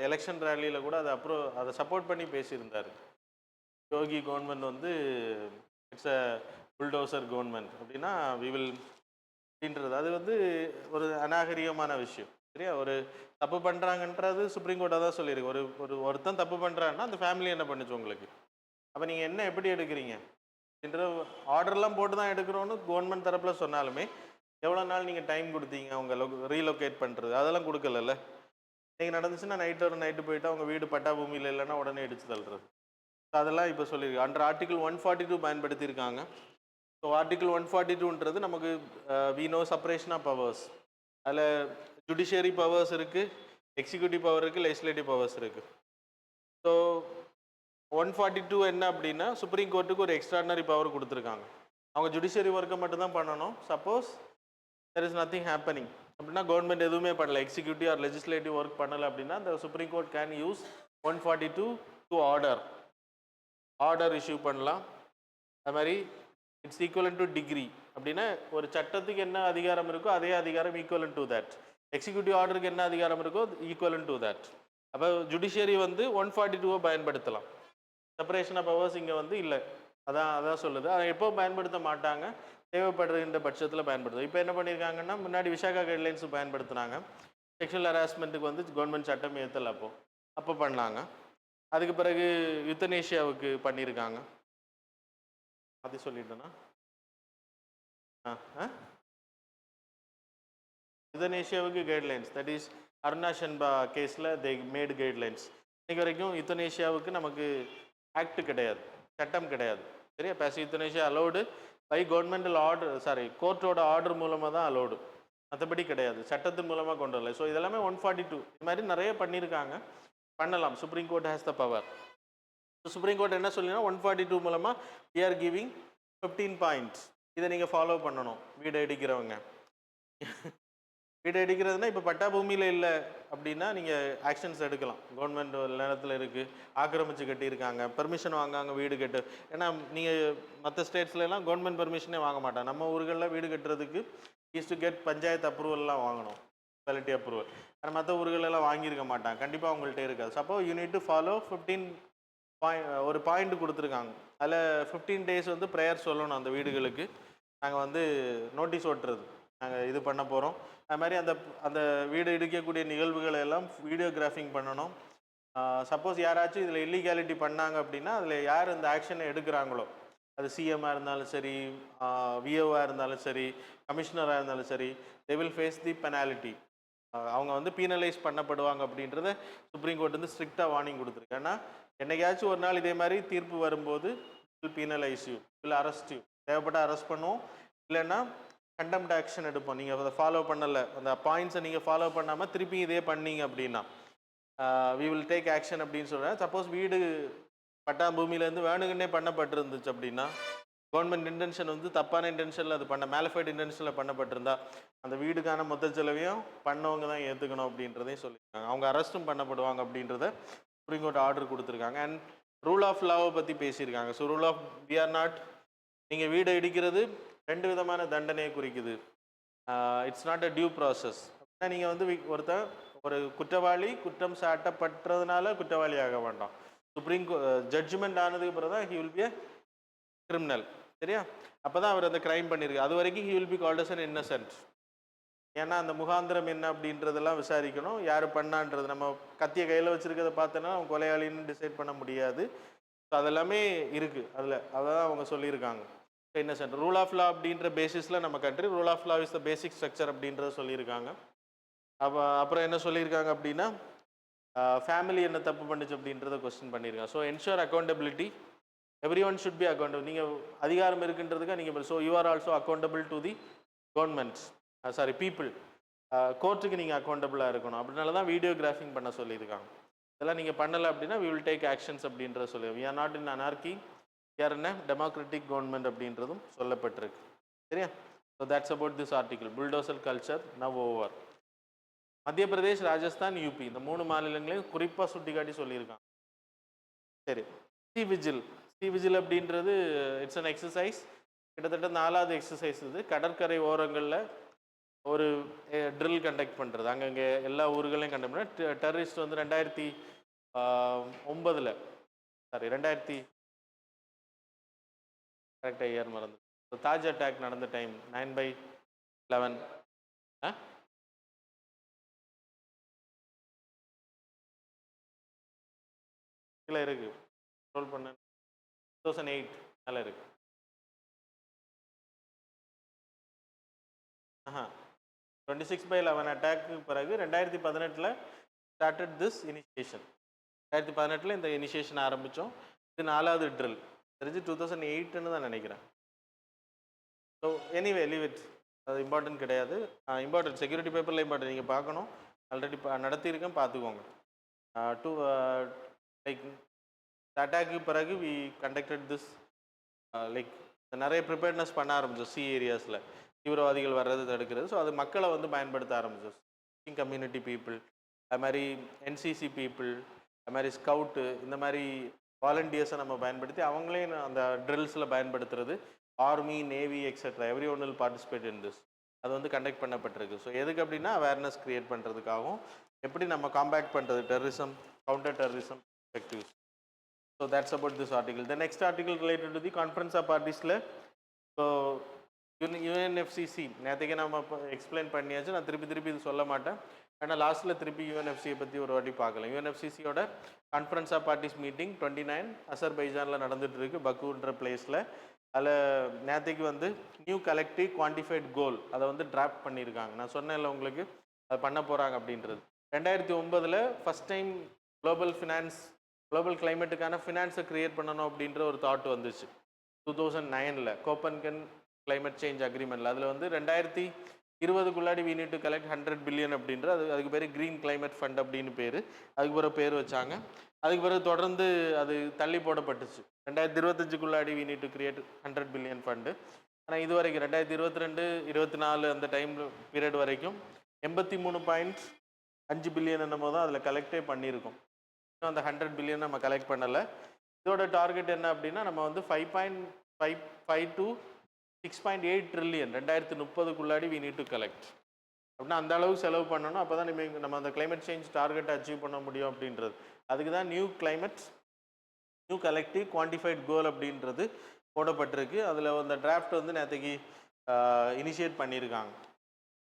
எலெக்ஷன் ரேலியில் கூட அதை சப்போர்ட் பண்ணி பேசியிருந்தார். யோகி கவர்மெண்ட் வந்து இட்ஸ் அ புல்டோசர் கவர்மெண்ட் அப்படின்னா வி வில் அப்படின்றது அது வந்து ஒரு அநாகரிகமான விஷயம். சரியா? ஒரு தப்பு பண்ணுறாங்கன்றது சுப்ரீம் கோர்ட்டாக தான் சொல்லியிருக்கு. ஒருத்தன் தப்பு பண்ணுறான்னா அந்த ஃபேமிலி என்ன பண்ணுச்சு உங்களுக்கு? அப்போ நீங்கள் என்ன எப்படி எடுக்கிறீங்க அப்படின்ற ஆர்டர்லாம் போட்டு தான் எடுக்கிறோன்னு கவர்மெண்ட் தரப்பில் சொன்னாலுமே எவ்வளோ நாள் நீங்கள் டைம் கொடுத்தீங்க அவங்க ரீலொகேட் பண்ணுறது? அதெல்லாம் கொடுக்கலல்ல. நீங்கள் நடந்துச்சுன்னா நைட்டு போயிட்டு அவங்க வீடு பட்டா பூமியில் இல்லைன்னா உடனே இடிச்சு தள்ளுறது. அதெல்லாம் இப்போ சொல்லியிருக்கு. அண்டர் ஆர்டிகிள் 142 பயன்படுத்தியிருக்காங்க. ஸோ ஆர்டிகிள் 142ன்றது நமக்கு we know separation of powers. அதில் ஜுடிஷியரி பவர்ஸ் இருக்குது, எக்ஸிக்யூட்டிவ் பவர் இருக்குது, லெஜிஸ்லேட்டிவ் பவர்ஸ் இருக்குது. ஸோ 142 என்ன அப்படின்னா சுப்ரீம் கோர்ட்டுக்கு ஒரு எக்ஸ்ட்ராடினரி பவர் கொடுத்துருக்காங்க. அவங்க ஜுடிஷியரி ஒர்க்கை மட்டும்தான் பண்ணணும். Suppose there is nothing happening அப்படின்னா கவர்மெண்ட் எதுவுமே பண்ணல, எக்ஸிக்யூட்டிவ் ஆர் லெஜிஸ்லேட்டிவ் ஒர்க் பண்ணலை அப்படின்னா இந்த supreme court can use 142 to order issue பண்ணலாம். அது மாதிரி இட்ஸ் ஈக்குவலன் டு டிகிரி அப்படின்னா ஒரு சட்டத்துக்கு என்ன அதிகாரம் இருக்கோ அதே அதிகாரம் ஈக்குவலன் டு தட். எக்ஸிக்யூட்டிவ் ஆர்டருக்கு என்ன அதிகாரம் இருக்கோ ஈக்குவலன் டு தட். அப்போ ஜுடிஷியரி வந்து 142 பயன்படுத்தலாம். செப்பரேஷன் ஆஃப் பவர்ஸ் இங்கே வந்து இல்லை. அதான் சொல்லுது. அதை எப்போ பயன்படுத்த மாட்டாங்க, தேவைப்படுகின்ற பட்சத்தில் பயன்படுத்தும். இப்போ என்ன பண்ணியிருக்காங்கன்னா முன்னாடி விசாகா கைட்லைன்ஸ் பயன்படுத்தினாங்க. செக்ஷுவல் ஹராஸ்மெண்ட்டுக்கு வந்து கவர்மெண்ட் சட்டம் ஏற்றலை. அப்போ பண்ணாங்க. அதுக்கு பிறகு யுத்தனேஷியாவுக்கு பண்ணியிருக்காங்க. அது சொல்லிட்டேன்னா யுத்தனேஷியாவுக்கு கைட்லைன்ஸ், தட் இஸ் அருணா ஷன்பா கேஸில் தே மேட் கைட்லைன்ஸ். இன்றைக்கு வரைக்கும் யுத்தனேஷியாவுக்கு நமக்கு ஆக்ட் கிடையாது, சட்டம் கிடையாது. சரியா? பேச euthanasia allowed by governmental order, கோர்ட்டோட ஆர்டர் மூலமாக தான் அலோடு, மற்றபடி கிடையாது, சட்டத்தின் மூலமாக கொண்டு வரல. ஸோ இதெல்லாமே 142 இது மாதிரி நிறைய பண்ணியிருக்காங்க, பண்ணலாம். Supreme court has the power. Supreme court என்ன சொல்லினா 142 மூலமாக we are giving 15 பாயிண்ட்ஸ். இதை நீங்கள் ஃபாலோ பண்ணணும். வீடு இடிக்கிறவங்க வீடு இடிக்கிறதுனா இப்போ பட்டா பூமியில் இல்லை அப்படின்னா நீங்கள் ஆக்ஷன்ஸ் எடுக்கலாம். கவர்மெண்ட் நேரத்தில் இருக்குது, ஆக்கிரமிச்சு கட்டியிருக்காங்க, பெர்மிஷன் வாங்காங்க வீடு கட்டு. ஏன்னா நீங்கள் மற்ற ஸ்டேட்ஸ்லாம் கவர்மெண்ட் பெர்மிஷனே வாங்க மாட்டாங்க. நம்ம ஊர்களில் வீடு கட்டுறதுக்கு ஈஸ் டு கெட் பஞ்சாயத்து அப்ரூவல்லாம் வாங்கணும், முனிசிபாலிட்டி அப்ரூவல். ஆனால் மற்ற ஊர்களெல்லாம் வாங்கியிருக்க மாட்டாங்க, கண்டிப்பாக அவங்கள்ட்ட இருக்காது. Suppose you need to follow 15 ஒரு பாயிண்ட் கொடுத்துருக்காங்க. அதில் 15 டேஸ் வந்து ப்ரேயர் சொல்லணும் அந்த வீடுகளுக்கு. நாங்கள் வந்து நோட்டீஸ் ஓட்டுறது, நாங்கள் இது பண்ண போகிறோம். அது மாதிரி அந்த வீடு இடிக்கக்கூடிய நிகழ்வுகளை எல்லாம் வீடியோகிராஃபிங் பண்ணணும். சப்போஸ் யாராச்சும் இதில் இல்லீகாலிட்டி பண்ணாங்க அப்படின்னா அதில் யார் இந்த ஆக்ஷனை எடுக்கிறாங்களோ, அது சிஎம்மாக இருந்தாலும் சரி, விஓவாக இருந்தாலும் சரி, கமிஷனராக இருந்தாலும் சரி, they will face the penalty. அவங்க வந்து பீனலைஸ் பண்ணப்படுவாங்க அப்படின்றத சுப்ரீம் கோர்ட் வந்து ஸ்ட்ரிக்டாக வார்னிங் கொடுத்துருக்கு. ஏன்னா என்னைக்காச்சும் ஒரு நாள் இதே மாதிரி தீர்ப்பு வரும்போது will penalise you, will arrest you. தேவைப்பட்ட அரெஸ்ட் பண்ணுவோம், இல்லைன்னா கண்டெம்ட் ஆக்ஷன் எடுப்போம். நீங்கள் அதை ஃபாலோ பண்ணலை, அந்த பாயிண்ட்ஸை நீங்கள் ஃபாலோ பண்ணாமல் திருப்பி இதே பண்ணீங்க அப்படின்னா வி வில் டேக் ஆக்ஷன் அப்படின்னு சொல்கிறேன். சப்போஸ் வீடு பட்டா பூமியிலேருந்து வேணுங்கன்னே பண்ணப்பட்டிருந்துச்சு அப்படின்னா, கவர்மெண்ட் இன்டென்ஷன் வந்து தப்பான இன்டென்ஷனில் அது மேலிஃபைட் இன்டென்ஷனில் பண்ணப்பட்டிருந்தா அந்த வீடுக்கான மொத்த செலவையும் பண்ணவங்க தான் ஏற்றுக்கணும் அப்படின்றதையும் சொல்லியிருக்காங்க. அவங்க அரெஸ்ட்டும் பண்ணப்படுவாங்க அப்படின்றத சுப்ரீம் கோர்ட் ஆர்டர் கொடுத்துருக்காங்க. அண்ட் ரூல் ஆஃப் லாவை பற்றி பேசியிருக்காங்க. So rule of we are not, நீங்கள் வீடை இடிக்கிறது 2 விதமான தண்டனையை குறிக்குது. It's not a due process. அப்படின்னா நீங்கள் வந்து ஒரு குற்றவாளி குற்றம் சாட்டப்பட்டதுனால குற்றவாளி ஆக வேண்டாம். சுப்ரீம் ஜட்ஜ்மெண்ட் ஆனதுக்கு பிறகு தான் he will be a criminal. சரியா? அப்போ தான் அவர் அந்த கிரைம் பண்ணியிருக்கு. அது வரைக்கும் he will be called as an innocent. ஏன்னா அந்த முகாந்திரம் என்ன அப்படின்றதெல்லாம் விசாரிக்கணும், யார் பண்ணான்றது. நம்ம கத்தியை கையில் வச்சுருக்கிறத பார்த்தோன்னா அவங்க கொலையாளின்னு டிசைட் பண்ண முடியாது. ஸோ அதெல்லாமே இருக்குது அதில், அதான் அவங்க சொல்லியிருக்காங்க. இன்னசென்ட் ரூல் ஆஃப் லா அப்படின்ற பேசிஸில் நம்ம country rule of law is the basic structure அப்படின்றத சொல்லியிருக்காங்க. அப்புறம் என்ன சொல்லியிருக்காங்க அப்படின்னா ஃபேமிலி என்ன தப்பு பண்ணுச்சு அப்படின்றத கொஸ்டின் பண்ணியிருக்காங்க. So ensure accountability, every one should be accountable. நீங்கள் அதிகாரம் இருக்குன்றதுக்காக நீங்கள் so you are also accountable to the governments, people. கோர்ட்டுக்கு நீங்கள் அக்கௌண்டபிளாக இருக்கணும். அப்படினால தான் வீடியோகிராஃபிங் பண்ண சொல்லியிருக்காங்க. இதெல்லாம் நீங்கள் பண்ணலை அப்படின்னா வி வில் டேக் ஆக்ஷன்ஸ் அப்படின்றத சொல்லி, we are not in anarchy, we are in democratic government அப்படின்றதும் சொல்லப்பட்டிருக்கு. சரியா? So that's about this article. Bulldozer culture now over. Madhya Pradesh, Rajasthan, UP இந்த 3 மாநிலங்களையும் குறிப்பாக சுட்டி காட்டி சொல்லியிருக்காங்க. சரி, சி விஜில் அப்படின்றது இட்ஸ் அன் எக்ஸசைஸ் கிட்டத்தட்ட 4வது எக்ஸசைஸ் இது. கடற்கரை ஓரங்களில் ஒரு ட்ரில் கண்டக்ட் பண்ணுறது. அங்கங்கே எல்லா ஊர்களையும் கண்டக்ட் பண்ண டெரரிஸ்ட் வந்து 2009 சாரி 2000 கரெக்டாக இயர் மறந்து தாஜ் அட்டாக் நடந்த டைம் 9/11 கீழே இருக்கு ஸ்க்ரோல் பண்ண 2008 மேலே இருக்கு. ஆஹா 26/11 அட்டாக்கு பிறகு 2018 ஸ்டார்டட் திஸ் இனிஷியேஷன். 2018 இந்த இனிஷியேஷன் ஆரம்பித்தோம். இது 4வது ட்ரில். தெரிஞ்சு 2008ன்னு தான் நினைக்கிறேன். ஸோ எனிவே லீவ் இட், அது இம்பார்ட்டன்ட் கிடையாது. இம்பார்ட்டன்ட் செக்யூரிட்டி பேப்பரில் இம்பார்ட்டன்ட் நீங்கள் பார்க்கணும். ஆல்ரெடி நடத்தியிருக்கேன், பார்த்துக்கோங்க. டூ லைக் அட்டாக்கு பிறகு வி கண்டக்டட் திஸ் லைக் நிறைய ப்ரிப்பேர்ட்னஸ் பண்ண ஆரம்பிச்சோம். சி ஏரியாஸில் தீவிரவாதிகள் வர்றது தடுக்கிறது. ஸோ அது மக்களை வந்து பயன்படுத்த ஆரம்பிச்சோம். கம்யூனிட்டி பீப்புள், அது மாதிரி என்சிசி பீப்புள், அது மாதிரி ஸ்கவுட்டு, இந்த மாதிரி வாலண்டியர்ஸை நம்ம பயன்படுத்தி அவங்களையும் அந்த ட்ரில்ஸில் பயன்படுத்துறது. Army, navy etcetera every one will participate in this. அது வந்து கண்டக்ட் பண்ணப்பட்டிருக்கு. ஸோ எதுக்கு அப்படின்னா அவேர்னஸ் க்ரியேட் பண்ணுறதுக்காகவும் எப்படி நம்ம காம்பேக்ட் பண்ணுறது terrorism, counter terrorism effectives. So that's about this article. The next article related to the conference of பார்ட்டிஸில் so UNFCCC நேற்றுக்கே நம்ம எக்ஸ்பிளைன் பண்ணியாச்சு. நான் திருப்பி இது சொல்ல மாட்டேன். ஆனால் லாஸ்ட்டில் திருப்பி யுஎன்எஃப்சியை பற்றி ஒரு வாட்டி பார்க்கலாம். யுஎன்எஃப்சிசியோட கான்ஃபரன்ஸ் ஆஃப் பார்ட்டிஸ் மீட்டிங் 29 அசர்பைஜானில் நடந்துகிட்டு இருக்கு, பக்குன்ற பிளேஸில். அதில் நேற்றுக்கு வந்து நியூ கலெக்டிவ் குவான்டிஃபைட் கோல் அதை வந்து டிராஃப்ட் பண்ணியிருக்காங்க. நான் சொன்னேன்ல உங்களுக்கு அதை பண்ண போகிறாங்க அப்படின்றது. 2009 ஃபஸ்ட் டைம் குளோபல் கிளைமேட்டுக்கான ஃபினான்ஸை க்ரியேட் பண்ணணும் அப்படின்ற ஒரு தாட் வந்துச்சு. 2009 கோப்பன்கன் கிளைமேட் சேஞ்ச் அக்ரிமெண்ட்டில். அதில் வந்து 2020 we need to collect 100 billion அப்படின்ற அதுக்கு பேர் க்ரீன் கிளைமேட் ஃபண்ட் அப்படின்னு பேர். அதுக்கு பிறகு பேர் வச்சாங்க. அதுக்கு பிறகு தொடர்ந்து அது தள்ளி போடப்பட்டுச்சு. 2025 we need to create 100 billion fund. ஆனால் இது வரைக்கும் 2022-24 அந்த டைம் பீரியட் வரைக்கும் 83.5 பில்லியன் என்னமோ தான் அதில் கலெக்டே பண்ணியிருக்கோம். இன்னும் அந்த 100 பில்லியன் நம்ம கலெக்ட் பண்ணலை. இதோட டார்கெட் என்ன அப்படின்னா நம்ம வந்து 5.5 to 6.8 trillion 2030 we need to collect. அப்படின்னா அந்த அளவுக்கு செலவு பண்ணணும். அப்போ தான் நம்ம அந்த கிளைமேட் சேஞ்ச் டார்கெட்டை அச்சீவ் பண்ண முடியும் அப்படின்றது. அதுக்கு தான் நியூ கலெக்டிவ் குவான்டிஃபைட் கோல் அப்படின்றது போடப்பட்டிருக்கு. அதில் அந்த டிராஃப்ட் வந்து நேற்றுக்கு இனிஷியேட் பண்ணியிருக்காங்க.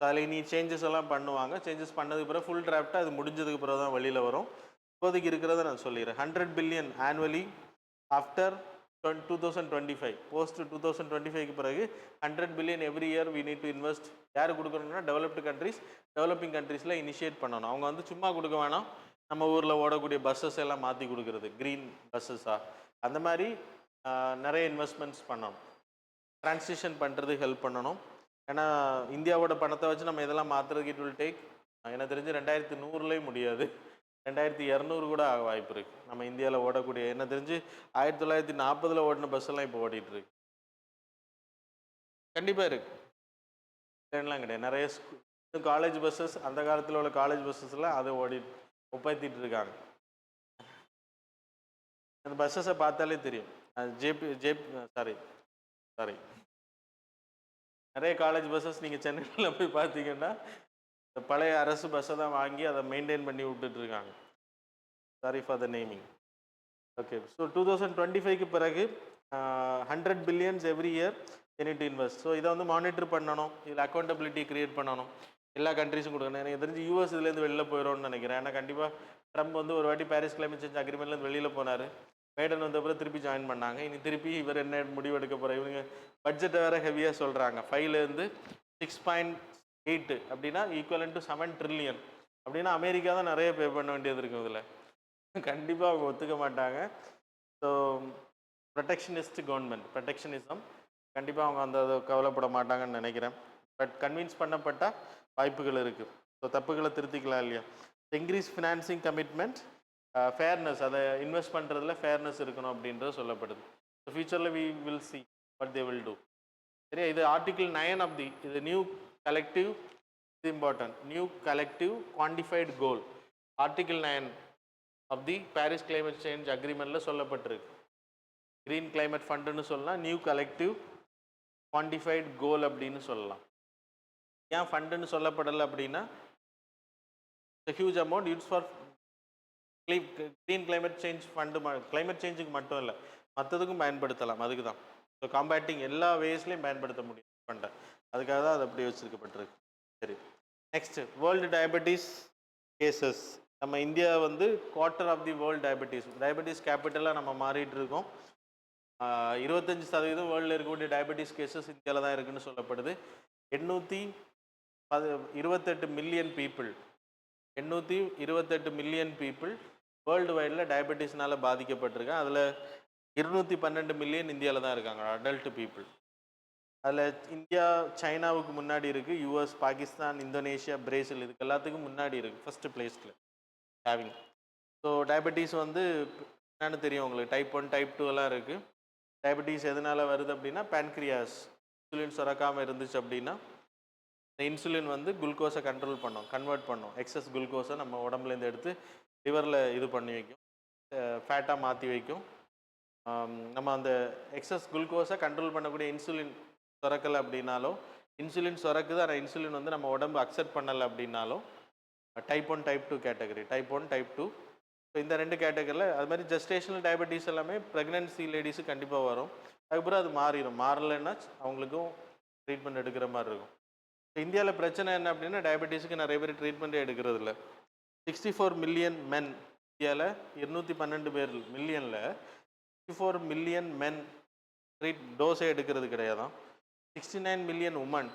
அதில் இனி சேஞ்சஸ் எல்லாம் பண்ணுவாங்க. சேஞ்சஸ் பண்ணதுக்கு பிறகு ஃபுல் டிராஃப்டாக அது முடிஞ்சதுக்கு பிறகு தான் வெளியில் வரும். இப்போதைக்கு இருக்கிறத நான் சொல்லிடுறேன். 100 பில்லியன் ஆனுவலி ஆஃப்டர் 2025. போஸ்ட் 2025க்கு பிறகு 100 billion every year we need to invest. யார் கொடுக்கணும்னா டெவலப்பிங் கண்ட்ரீஸில் இனிஷியேட் பண்ணணும். அவங்க வந்து சும்மா கொடுக்க வேணாம். நம்ம ஊரில் ஓடக்கூடிய பஸ்ஸஸ் எல்லாம் மாற்றி கொடுக்குறது, க்ரீன் பஸ்ஸஸாக, அந்த மாதிரி நிறைய இன்வெஸ்ட்மெண்ட்ஸ் பண்ணணும். ட்ரான்ஸ்லேஷன் பண்ணுறது ஹெல்ப் பண்ணணும். ஏன்னா இந்தியாவோட பணத்தை வச்சு நம்ம இதெல்லாம் மாற்றுறதுக்கு இட் வில் டேக், எனக்கு தெரிஞ்சு 2100 முடியாது, 2200 கூட ஆக வாய்ப்பு இருக்குது. நம்ம இந்தியாவில் ஓடக்கூடிய என்ன தெரிஞ்சு 1940 ஓடின பஸ்ஸெல்லாம் இப்போ ஓடிட்டுருக்கு. கண்டிப்பாக இருக்குது, ட்ரெயின்லாம் கிடையாது. நிறைய காலேஜ் பஸ்ஸஸ், அந்த காலத்தில் உள்ள காலேஜ் பஸ்ஸஸ்லாம் அதை ஒப்பேற்றிட்டு இருக்காங்க. அந்த பஸ்ஸஸை பார்த்தாலே தெரியும். சாரி நிறைய காலேஜ் பஸ்ஸஸ் நீங்கள் சென்னையில் போய் பார்த்தீங்கன்னா பழைய அரசு பஸ்ஸை தான் வாங்கி அதை மெயின்டைன் பண்ணி விட்டுட்ருக்காங்க. Sorry for the naming. Okay, so 2025க்கு பிறகு 100 billions every year unit invest. So இதை வந்து மானிட்டர் பண்ணணும், இதில் அக்கௌண்டபிலிட்டி க்ரியேட் பண்ணணும், எல்லா கண்ட்ரிஸும் கொடுக்கணும். எனக்கு தெரிஞ்சு யூஎஸ் இதுலேருந்து வெளியில் போயிடும்னு நினைக்கிறேன். ஏன்னா கண்டிப்பாக ட்ரம்ப் வந்து ஒரு வாட்டி பாரிஸ் கிளைமேட் சேஞ்ச் அக்ரிமெண்ட்லேருந்து வெளியில் போனார். பைடன் வந்த அப்புறம் திருப்பி ஜாயின் பண்ணாங்க. இனி திருப்பி இவர் என்ன முடிவு எடுக்க போகிறார்? இவங்க பட்ஜெட்டை வேறு ஹெவியாக சொல்கிறாங்க. 5லேருந்து 6.8 அப்படின்னா ஈக்குவலன் டு 7 ட்ரில்லியன். அப்படின்னா அமெரிக்கா தான் நிறைய பே பண்ண வேண்டியது இருக்கும். இதில் கண்டிப்பாக அவங்க ஒத்துக்க மாட்டாங்க. ஸோ ப்ரொடெக்ஷனிசம் கண்டிப்பாக அவங்க அந்த கவலைப்பட மாட்டாங்கன்னு நினைக்கிறேன். பட் கன்வின்ஸ் பண்ணப்பட்டால் வாய்ப்புகள் இருக்குது. ஸோ தப்புகளை திருத்திக்கலாம் இல்லையா? இன்க்ரீஸ் ஃபினான்சிங் கமிட்மெண்ட், ஃபேர்னஸ், அதை இன்வெஸ்ட் பண்ணுறதுல ஃபேர்னஸ் இருக்கணும் அப்படின்றது சொல்லப்படுது. ஸோ ஃபியூச்சரில் we will see what they will do. சரியா? இது ஆர்டிகிள் 9 ஆஃப் தி இது நியூ கலெக்டிவ், இது important, new collective quantified goal. Article 9 of the Paris climate change அக்ரிமெண்ட்டில் சொல்லப்பட்டிருக்கு. க்ரீன் கிளைமேட் ஃபண்டுன்னு சொல்லலாம், நியூ கலெக்டிவ் குவான்டிஃபைட் கோல் அப்படின்னு சொல்லலாம். ஏன் ஃபண்டுன்னு சொல்லப்படலை அப்படின்னா, huge amount use for clean climate change fund. Climate சேஞ்சுக்கு மட்டும் இல்லை, மற்றதுக்கும் பயன்படுத்தலாம். அதுக்கு தான் ஸோ காம்பேட்டிங் எல்லா வேஸ்லையும் பயன்படுத்த முடியும் ஃபண்டை. அதுக்காக தான் அது அப்படி வச்சுருக்கப்பட்டிருக்கு. சரி, நெக்ஸ்ட்டு வேர்ல்டு டயபெட்டிஸ் கேசஸ். நம்ம இந்தியா வந்து quarter of the world diabetes கேபிட்டலாக நம்ம மாறிட்டு இருக்கோம். 25% வேர்ல்டில் இருக்கக்கூடிய டயபெட்டிஸ் கேசஸ் இந்தியாவில் தான் இருக்குதுன்னு சொல்லப்படுது. 828 million people 828 million people world வைடில் டயபெட்டிஸ்னால் பாதிக்கப்பட்டிருக்காங்க. அதில் 212 மில்லியன் இந்தியாவில் தான் இருக்காங்க அடல்ட் பீப்புள். அதில் இந்தியா சைனாவுக்கு முன்னாடி இருக்குது. யூஎஸ், பாகிஸ்தான், இந்தோனேஷியா, பிரேசில் இதுக்கு எல்லாத்துக்கும் முன்னாடி இருக்குது, ஃபஸ்ட்டு பிளேஸில் ஹேவிங். ஸோ டயபெட்டிஸ் வந்து என்னென்னு தெரியும் உங்களுக்கு, டைப் 1 டைப் 2 எல்லாம் இருக்குது. டயபெட்டிஸ் எதனால் வருது அப்படின்னா, பேன்க்ரியாஸ் இன்சுலின் சுரக்காமல் இருந்துச்சு அப்படின்னா இந்த இன்சுலின் வந்து குளுக்கோஸை கன்வெர்ட் பண்ணும். எக்ஸஸ் குளுக்கோஸை நம்ம உடம்புலேருந்து எடுத்து லிவரில் இது பண்ணி வைக்கும், ஃபேட்டாக மாற்றி வைக்கும். நம்ம அந்த எக்ஸஸ் குளுக்கோஸை கண்ட்ரோல் பண்ணக்கூடிய இன்சுலின் சுரக்கலை அப்படின்னாலோ, இன்சுலின் சுரக்குது ஆனால் இன்சுலின் வந்து நம்ம உடம்பு அக்செப்ட் பண்ணலை அப்படின்னாலும் type 1 type 2 category, type 1 type 2. So இந்த 2 கேட்டகரியில் அது மாதிரி ஜெஸ்டேஷனல் டயபெட்டிஸ் எல்லாமே ப்ரெக்னென்சி லேடிஸுக்கு கண்டிப்பாக வரும். அதுக்கப்புறம் அது மாறலைன்னா அவங்களுக்கும் ட்ரீட்மெண்ட் எடுக்கிற மாதிரி இருக்கும். ஸோ இந்தியாவில் பிரச்சனை என்ன அப்படின்னா, டயபெட்டிஸுக்கு நிறைய பேர் ட்ரீட்மெண்ட்டே எடுக்கிறது இல்லை. 64 மில்லியன் மென் இந்தியாவில், 212 பேர் மில்லியனில் 64 மில்லியன் மென் டோஸே எடுக்கிறது கிடையாதான். 69 million women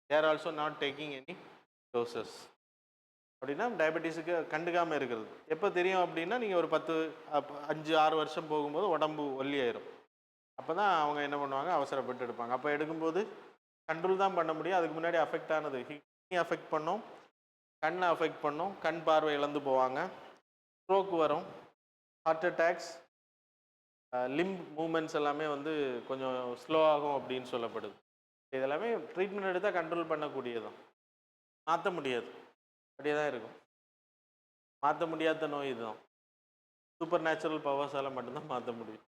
they're also not taking any doses. அப்படின்னா டயபெட்டிஸுக்கு கண்டுக்காமல் இருக்கிறது. எப்போ தெரியும் அப்படின்னா, நீங்கள் ஒரு 5-6 வருஷம் போகும்போது உடம்பு ஒல்லி ஆயிரும். அப்போ தான் அவங்க என்ன பண்ணுவாங்க, அவசரப்பட்டு எடுப்பாங்க. அப்போ எடுக்கும்போது கண்ட்ரோல் தான் பண்ண முடியும். அதுக்கு முன்னாடி அஃபெக்ட் ஆனது கிட்னி அஃபெக்ட் பண்ணும், கண்ணை அஃபெக்ட் பண்ணும், கண் பார்வை இழந்து போவாங்க, ஸ்ட்ரோக் வரும், ஹார்ட் அட்டாக்ஸ், லிம்ப் மூமெண்ட்ஸ் எல்லாமே வந்து கொஞ்சம் ஸ்லோ ஆகும் அப்படின்னு சொல்லப்படுது. இதெல்லாமே ட்ரீட்மெண்ட் எடுத்தால் கண்ட்ரோல் பண்ணக்கூடியதான், மாற்ற முடியாது, அப்படியே தான் இருக்கும். மாற்ற முடியாத நோய் இதுதான். சூப்பர் நேச்சுரல் பவர்ஸால் மட்டும்தான் மாற்ற முடியும்.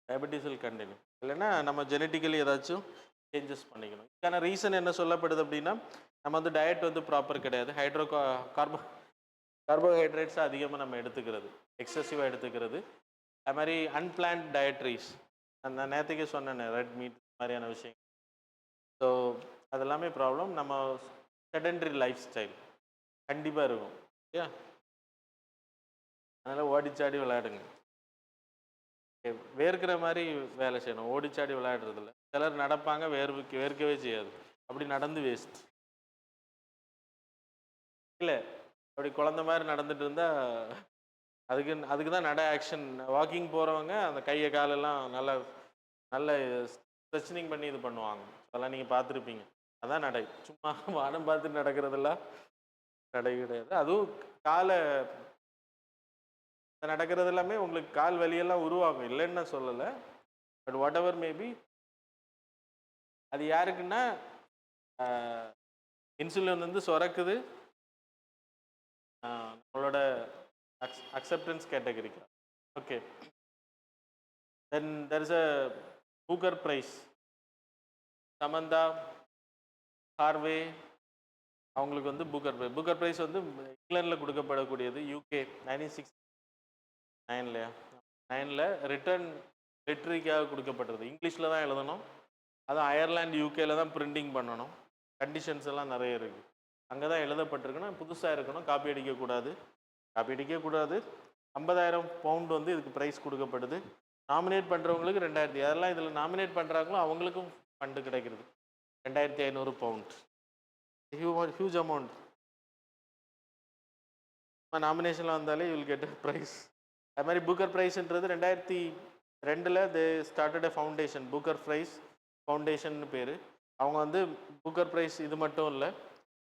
டயபெட்டிஸில் கண்டினியூ இல்லைன்னா நம்ம ஜெனட்டிக்கலி ஏதாச்சும் சேஞ்சஸ் பண்ணிக்கணும். இதுக்கான ரீசன் என்ன சொல்லப்படுது அப்படின்னா, நம்ம வந்து டயட் வந்து ப்ராப்பர் கிடையாது. கார்போஹைட்ரேட்ஸை அதிகமாக நம்ம எடுத்துக்கிறது, எக்ஸசிவாக எடுத்துக்கிறது. அது மாதிரி அன்பிளான்ட் டயட்ரிஸ், நான் நேற்றுக்கே சொன்னேன், ரெட் மீட் மாதிரியான விஷயம். ஸோ அதெல்லாமே ப்ராப்ளம். நம்ம செடென்ட்ரி லைஃப் ஸ்டைல் கண்டிப்பாக இருக்கும். ஓகே, அதனால் ஓடிச்சாடி விளையாடுங்க. வேர்க்கிற மாதிரி வேலை செய்யணும், ஓடிச்சாடி விளையாடுறதில்ல. சிலர் நடப்பாங்க, வேர்க்கவே செய்யாது, அப்படி நடந்து வேஸ்ட். இல்லை, அப்படி குழந்த மாதிரி நடந்துட்டு இருந்தால் அதுக்கு தான் நட ஆக்ஷன். வாக்கிங் போகிறவங்க அந்த கையை காலெல்லாம் நல்ல ஸ்ட்ரெச்சனிங் பண்ணி இது பண்ணுவாங்க. அதெல்லாம் நீங்கள் பார்த்துருப்பீங்க. அதான் நடை. சும்மா வானம் பார்த்து நடக்கிறதெல்லாம் நடை கிடையாது. அதுவும் காலை நடக்கிறது எல்லாமே உங்களுக்கு கால் வலியெல்லாம் உருவாகும், இல்லைன்னு நான் சொல்லலை. பட் வாட் எவர் மேபி, அது யாருக்குன்னா இன்சுலின் வந்து சுரக்குது, நம்மளோட அக்செப்டன்ஸ் கேட்டகரிக்கு. Okay, then there is a Booker prize. Samantha, Harvey அவங்களுக்கு வந்து பூக்கர் ப்ரைஸ் வந்து இங்கிலாண்டில் கொடுக்கப்படக்கூடியது. யூகே 1969 ரிட்டர்ன் லிட்ரரிக்காக கொடுக்கப்பட்டது. இங்கிலீஷில் தான் எழுதணும். அதுவும் அயர்லாந்து, யூகேல தான் பிரிண்டிங் பண்ணணும். கண்டிஷன்ஸ் எல்லாம் நிறைய இருக்குது. அங்கே தான் எழுதப்பட்டிருக்குன்னா புதுசாக இருக்கணும், காப்பி அடிக்கக்கூடாது. 50,000 பவுண்ட் வந்து இதுக்கு ப்ரைஸ் கொடுக்கப்படுது. நாமினேட் பண்ணுறவங்களுக்கு 2000. யாரெல்லாம் இதில் நாமினேட் பண்ணுறாங்களோ அவங்களுக்கும் ஃபண்டு கிடைக்கிறது. 2500 பவுண்ட், ஹியூஜ் அமௌண்ட். நாமினேஷனில் வந்தாலே you will get a prize. அது மாதிரி பூக்கர் ப்ரைஸ்ன்றது 2002 they started a foundation, Booker prize foundation பேர். அவங்க வந்து பூக்கர் ப்ரைஸ் இது மட்டும் இல்லை,